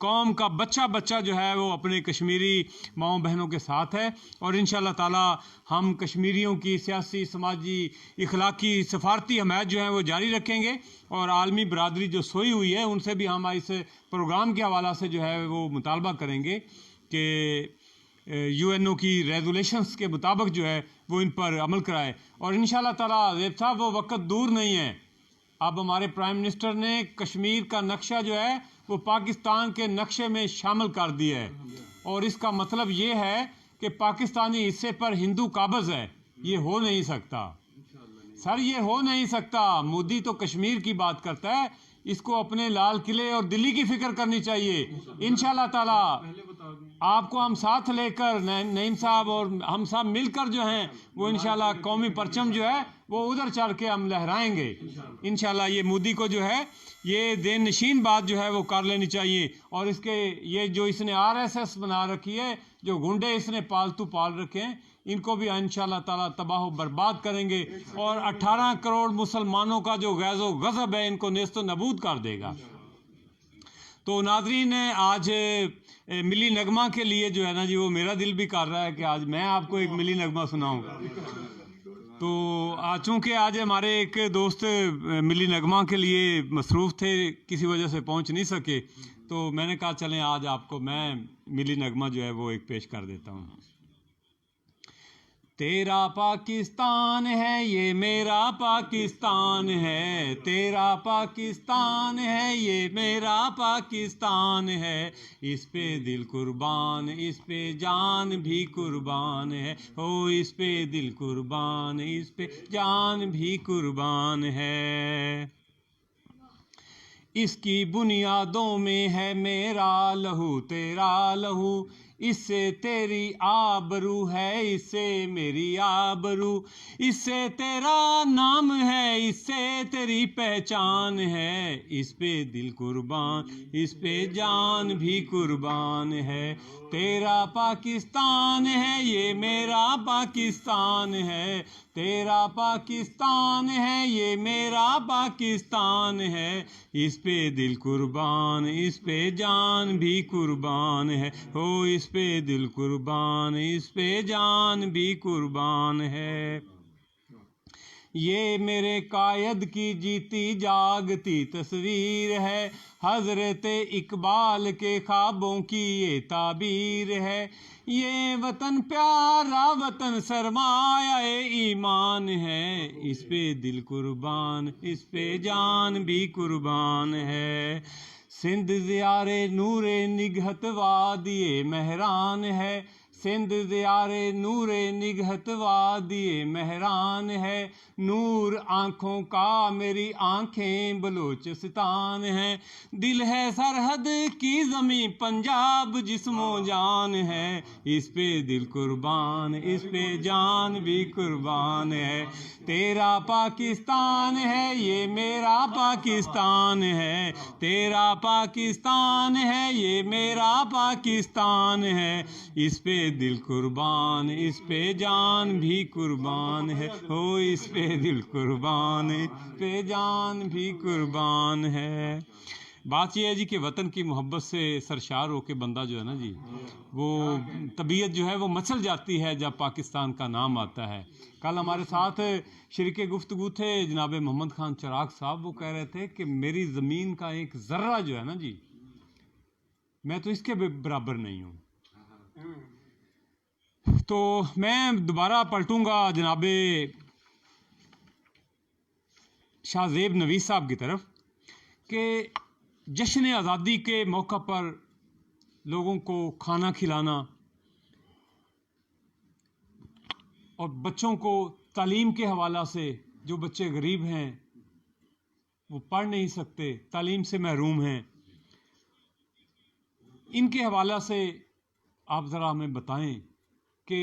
A: قوم کا بچہ بچہ جو ہے وہ اپنے کشمیری ماؤں بہنوں کے ساتھ ہے، اور انشاءاللہ تعالی ہم کشمیریوں کی سیاسی، سماجی، اخلاقی، سفارتی حمایت جو ہے وہ جاری رکھیں گے، اور عالمی برادری جو سوئی ہوئی ہے ان سے بھی ہم اس پروگرام کے حوالہ سے جو ہے وہ مطالبہ کریں گے کہ UN کی ریزولیشنز کے مطابق جو ہے وہ ان پر عمل کرائے. اور انشاءاللہ تعالی زیب صاحب وہ وقت دور نہیں ہے. اب ہمارے پرائم منسٹر نے کشمیر کا نقشہ جو ہے وہ پاکستان کے نقشے میں شامل کر دیا ہے، اور اس کا مطلب یہ ہے کہ پاکستانی حصے پر ہندو قابض ہے. یہ ہو نہیں سکتا سر، یہ ہو نہیں سکتا. مودی تو کشمیر کی بات کرتا ہے، اس کو اپنے لال قلعے اور دلی کی فکر کرنی چاہیے. انشاءاللہ تعالی آپ کو ہم ساتھ لے کر نعیم صاحب اور ہم سب مل کر جو ہیں وہ انشاءاللہ قومی پرچم جو ہے وہ ادھر چڑھ کے ہم لہرائیں گے انشاءاللہ. یہ مودی کو جو ہے یہ دین نشین بات جو ہے وہ کر لینی چاہیے، اور اس کے یہ جو اس نے RSS بنا رکھی ہے، جو گنڈے اس نے پالتو پال رکھے ہیں، ان کو بھی انشاءاللہ تعالی تباہ و برباد کریں گے، اور 18 کروڑ مسلمانوں کا جو غیظ و غضب ہے ان کو نیست و نابود کر دے گا. تو ناظرین، آج ملی نغمہ کے لیے جو ہے نا جی وہ میرا دل بھی کر رہا ہے کہ آج میں آپ کو ایک ملی نغمہ سناؤں. تو چونکہ آج ہمارے ایک دوست ملی نغمہ کے لیے مصروف تھے، کسی وجہ سے پہنچ نہیں سکے، تو میں نے کہا چلیں آج آپ کو میں ملی نغمہ جو ہے وہ ایک پیش کر دیتا ہوں. تیرا پاکستان ہے یہ میرا پاکستان ہے، تیرا پاکستان ہے یہ میرا پاکستان ہے، اس پہ دل قربان اس پہ جان بھی قربان ہے، او اس پہ دل قربان اس پہ جان بھی قربان ہے. اس کی بنیادوں میں ہے میرا لہو تیرا لہو، اس سے تیری آبرو ہے اس سے میری آبرو، اس سے تیرا نام ہے اس سے تیری پہچان ہے، اس پہ دل قربان اس پہ جان بھی قربان ہے. تیرا پاکستان ہے یہ میرا پاکستان ہے، تیرا پاکستان ہے یہ میرا پاکستان ہے، اس پہ دل قربان اس پہ جان بھی قربان ہے، ہو اس پہ دل قربان اس پہ جان بھی قربان ہے. یہ میرے قائد کی جیتی جاگتی تصویر ہے، حضرت اقبال کے خوابوں کی یہ تعبیر ہے. یہ وطن پیارا وطن سرمایہ ایمان ہے، اس پہ دل قربان اس پہ جان بھی قربان ہے. سندھ زیار نور نگہت وادی مہران ہے، سندھ زیار نور نگہت وادی مہران ہے، نور آنکھوں کا میری آنکھیں بلوچستان ہے، دل ہے سرحد کی زمین پنجاب جسم و جان ہے، اس پہ دل قربان اس پہ جان بھی قربان ہے. تیرا پاکستان ہے یہ میرا پاکستان ہے، تیرا پاکستان ہے یہ میرا پاکستان ہے، اس پہ دل قربان اس پہ جان بھی قربان ہے، ہو اس پہ دل قربان اس پہ جان بھی قربان ہے. بات یہ ہے جی کہ وطن کی محبت سے سرشار ہو کے بندہ جو ہے نا جی وہ طبیعت جو ہے وہ مچل جاتی ہے جب پاکستان کا نام آتا ہے. کل ہمارے ساتھ شریک گفتگو تھے جناب محمد خان چراغ صاحب، وہ کہہ رہے تھے کہ میری زمین کا ایک ذرہ جو ہے نا جی میں تو اس کے برابر نہیں ہوں. تو میں دوبارہ پلٹوں گا جناب شاہ زیب نویس صاحب کی طرف کہ جشن آزادی کے موقع پر لوگوں کو کھانا کھلانا اور بچوں کو تعلیم کے حوالہ سے، جو بچے غریب ہیں وہ پڑھ نہیں سکتے، تعلیم سے محروم ہیں، ان کے حوالہ سے آپ ذرا ہمیں بتائیں کہ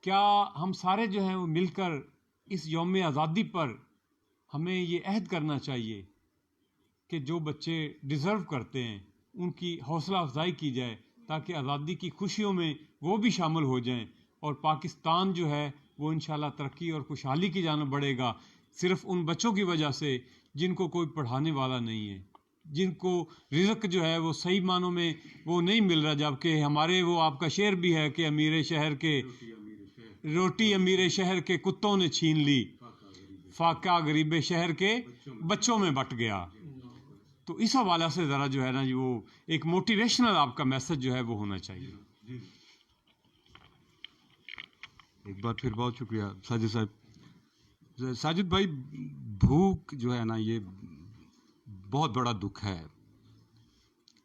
A: کیا ہم سارے جو ہیں وہ مل کر اس یوم آزادی پر ہمیں یہ عہد کرنا چاہیے کہ جو بچے ڈیزرو کرتے ہیں ان کی حوصلہ افزائی کی جائے تاکہ آزادی کی خوشیوں میں وہ بھی شامل ہو جائیں، اور پاکستان جو ہے وہ انشاءاللہ ترقی اور خوشحالی کی جانب بڑھے گا، صرف ان بچوں کی وجہ سے جن کو کوئی پڑھانے والا نہیں ہے. جن کو رزق جو ہے وہ صحیح معنوں میں وہ نہیں مل رہا، جبکہ ہمارے وہ آپ کا شعر بھی ہے کہ امیر شہر کے روٹی امیر شہر کے کتوں نے چھین لی، فاقہ غریب شہر کے بچوں میں بٹ گیا. تو اس حوالہ سے ذرا جو ہے نا وہ ایک موٹیویشنل آپ کا میسج جو ہے وہ ہونا چاہیے.
G: ایک بار پھر بہت شکریہ ساجد صاحب. ساجد بھائی، بھوک جو ہے نا یہ بہت بڑا دکھ ہے.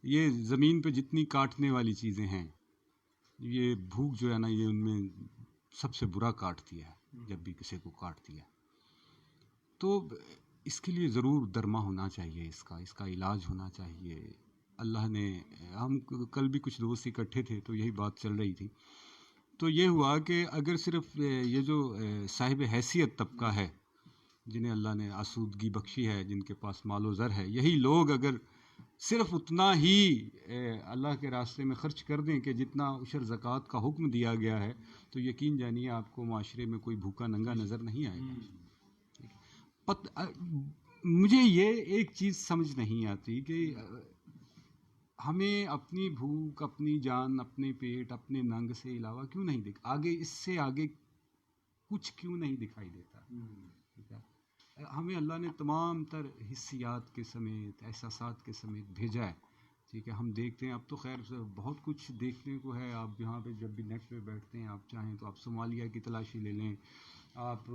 G: یہ زمین پہ جتنی کاٹنے والی چیزیں ہیں، یہ بھوک جو ہے نا یہ ان میں سب سے برا کاٹتی ہے جب بھی کسی کو کاٹتی ہے. تو اس کے لیے ضرور درما ہونا چاہیے، اس کا علاج ہونا چاہیے. اللہ نے، ہم کل بھی کچھ دوست اکٹھے تھے تو یہی بات چل رہی تھی. تو یہ ہوا کہ اگر صرف یہ جو صاحب حیثیت طبقہ ہے جنہیں اللہ نے آسودگی بخشی ہے، جن کے پاس مال و زر ہے، یہی لوگ اگر صرف اتنا ہی اللہ کے راستے میں خرچ کر دیں کہ جتنا عشر زکوٰۃ کا حکم دیا گیا ہے، تو یقین جانیے آپ کو معاشرے میں کوئی بھوکا ننگا نظر نہیں آئے گا. مجھے یہ ایک چیز سمجھ نہیں آتی کہ ہمیں اپنی بھوک، اپنی جان، اپنے پیٹ، اپنے ننگ سے علاوہ کیوں نہیں آگے اس سے آگے کچھ کیوں نہیں دکھائی دیتا. ٹھیک ہے، ہمیں اللہ نے تمام تر حسیات کے سمیت، احساسات کے سمیت بھیجا ہے. ٹھیک ہے، ہم دیکھتے ہیں. اب تو خیر بہت کچھ دیکھنے کو ہے. آپ یہاں پہ جب بھی نیٹ پہ بیٹھتے ہیں، آپ چاہیں تو آپ صومالیہ کی تلاشی لے لیں، آپ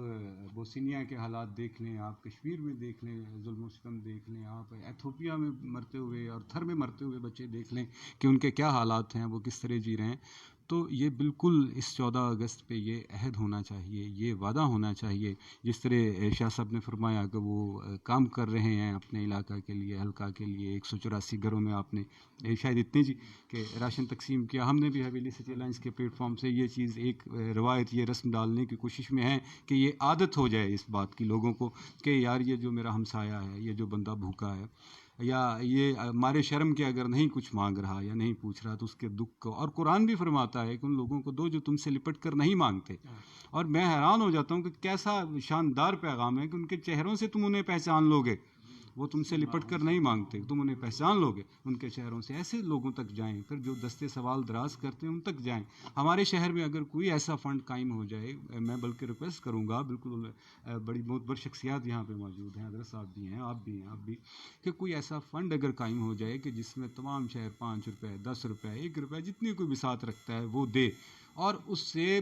G: بوسنیا کے حالات دیکھ لیں، آپ کشمیر میں دیکھ لیں، ظلم و ستم دیکھ لیں، آپ ایتھوپیا میں مرتے ہوئے اور تھر میں مرتے ہوئے بچے دیکھ لیں کہ ان کے کیا حالات ہیں، وہ کس طرح جی رہے ہیں. تو یہ بالکل اس 14 اگست پہ یہ عہد ہونا چاہیے، یہ وعدہ ہونا چاہیے. جس طرح شاہ صاحب نے فرمایا کہ وہ کام کر رہے ہیں اپنے علاقہ کے لیے، حلقہ کے لیے. 184 گھروں میں آپ نے شاید اتنے جی کہ راشن تقسیم کیا. ہم نے بھی حویلی سٹی الائنس کے پلیٹ فارم سے یہ چیز، ایک روایت، یہ رسم ڈالنے کی کوشش میں ہے کہ یہ عادت ہو جائے اس بات کی لوگوں کو کہ یار یہ جو میرا ہمسایہ ہے، یہ جو بندہ بھوکا ہے، یا یہ ہمارے شرم کے اگر نہیں کچھ مانگ رہا یا نہیں پوچھ رہا، تو اس کے دکھ کو، اور قرآن بھی فرماتا ہے کہ ان لوگوں کو دو جو تم سے لپٹ کر نہیں مانگتے. اور میں حیران ہو جاتا ہوں کہ کیسا شاندار پیغام ہے کہ ان کے چہروں سے تم انہیں پہچان لو گے. وہ تم سے لپٹ کر نہیں مانگتے، تم انہیں پہچان لو گے ان کے چہروں سے. ایسے لوگوں تک جائیں، پھر جو دستے سوال دراز کرتے ہیں ان تک جائیں. ہمارے شہر میں اگر کوئی ایسا فنڈ قائم ہو جائے، میں بلکہ ریکویسٹ کروں گا، بالکل بڑی معتبر شخصیات یہاں پہ موجود ہیں، حضرت صاحب بھی ہیں، آپ بھی، کہ کوئی ایسا فنڈ اگر قائم ہو جائے کہ جس میں تمام شہر 5 روپے، 10 روپے، 1 روپے، جتنی کوئی بساط رکھتا ہے وہ دے، اور اس سے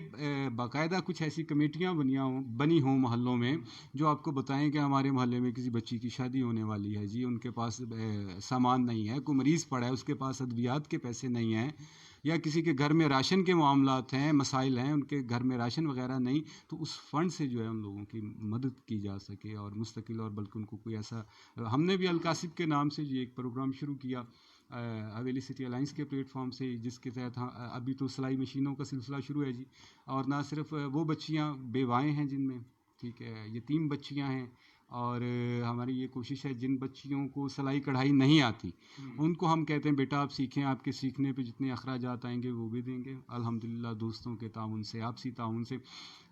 G: باقاعدہ کچھ ایسی کمیٹیاں بنی ہوں محلوں میں جو آپ کو بتائیں کہ ہمارے محلے میں کسی بچی کی شادی ہونے والی ہے جی، ان کے پاس سامان نہیں ہے، کوئی مریض پڑا ہے، اس کے پاس ادویات کے پیسے نہیں ہیں، یا کسی کے گھر میں راشن کے معاملات ہیں، مسائل ہیں، ان کے گھر میں راشن وغیرہ نہیں، تو اس فنڈ سے جو ہے ان لوگوں کی مدد کی جا سکے اور مستقل، اور بلکہ ان کو کوئی ایسا، ہم نے بھی القاسب کے نام سے ایک پروگرام شروع کیا حویلی سٹی الائنس کے پلیٹ فارم سے، جس کے تحت ابھی تو سلائی مشینوں کا سلسلہ شروع ہے جی. اور نہ صرف وہ بچیاں بیوائیں ہیں جن میں، ٹھیک ہے، یتیم بچیاں ہیں، اور ہماری یہ کوشش ہے جن بچیوں کو سلائی کڑھائی نہیں آتی ان کو ہم کہتے ہیں بیٹا آپ سیکھیں، آپ کے سیکھنے پہ جتنے اخراجات آئیں گے وہ بھی دیں گے. الحمدللہ دوستوں کے تعاون سے، آپسی تعاون سے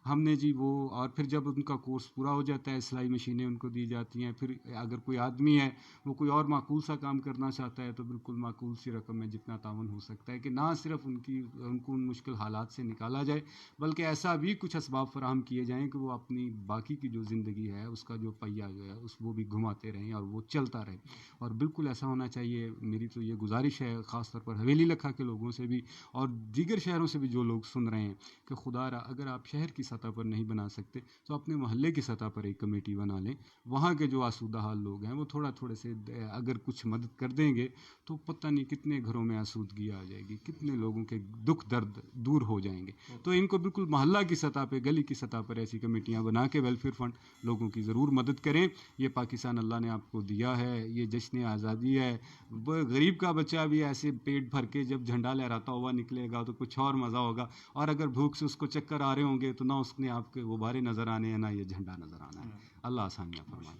G: ہم نے جی وہ، اور پھر جب ان کا کورس پورا ہو جاتا ہے سلائی مشینیں ان کو دی جاتی ہیں. پھر اگر کوئی آدمی ہے وہ کوئی اور معقول سا کام کرنا چاہتا ہے تو بالکل معقول سی رقم میں جتنا تعاون ہو سکتا ہے کہ نہ صرف ان کو ان مشکل حالات سے نکالا جائے، بلکہ ایسا بھی کچھ اسباب فراہم کیے جائیں کہ وہ اپنی باقی کی جو زندگی ہے اس کا جو پہیہ جو ہے وہ بھی گھماتے رہیں اور وہ چلتا رہے. اور بالکل ایسا ہونا چاہیے. میری تو یہ گزارش ہے خاص طور پر حویلی لکھا کے لوگوں سے بھی اور دیگر شہروں سے بھی جو لوگ سن رہے ہیں کہ خدا را اگر آپ شہر کی سطح پر نہیں بنا سکتے تو اپنے محلے کی سطح پر ایک کمیٹی بنا لیں. وہاں کے جو آسودہ حال لوگ ہیں وہ تھوڑے سے اگر کچھ مدد کر دیں گے تو پتہ نہیں کتنے گھروں میں آسودگی آ جائے گی، کتنے لوگوں کے دکھ درد دور ہو جائیں گے. تو ان کو بالکل محلہ کی سطح پہ، گلی کی سطح پر ایسی کمیٹیاں بنا کے ویلفیئر فنڈ لوگوں کی ضرور مدد کریں. یہ پاکستان اللہ نے آپ کو دیا ہے، یہ جشن آزادی ہے. غریب کا بچہ بھی ایسے پیٹ بھر کے جب جھنڈا لہراتا ہوا نکلے گا تو کچھ اور مزہ ہوگا. اور اگر بھوک سے اس کو چکر آ رہے ہوں گے تو نہ اس نے آپ کے غبارے نظر آنے ہیں، نہ یہ جھنڈا نظر آنا ہے. اللہ آسانیاں فرمائے.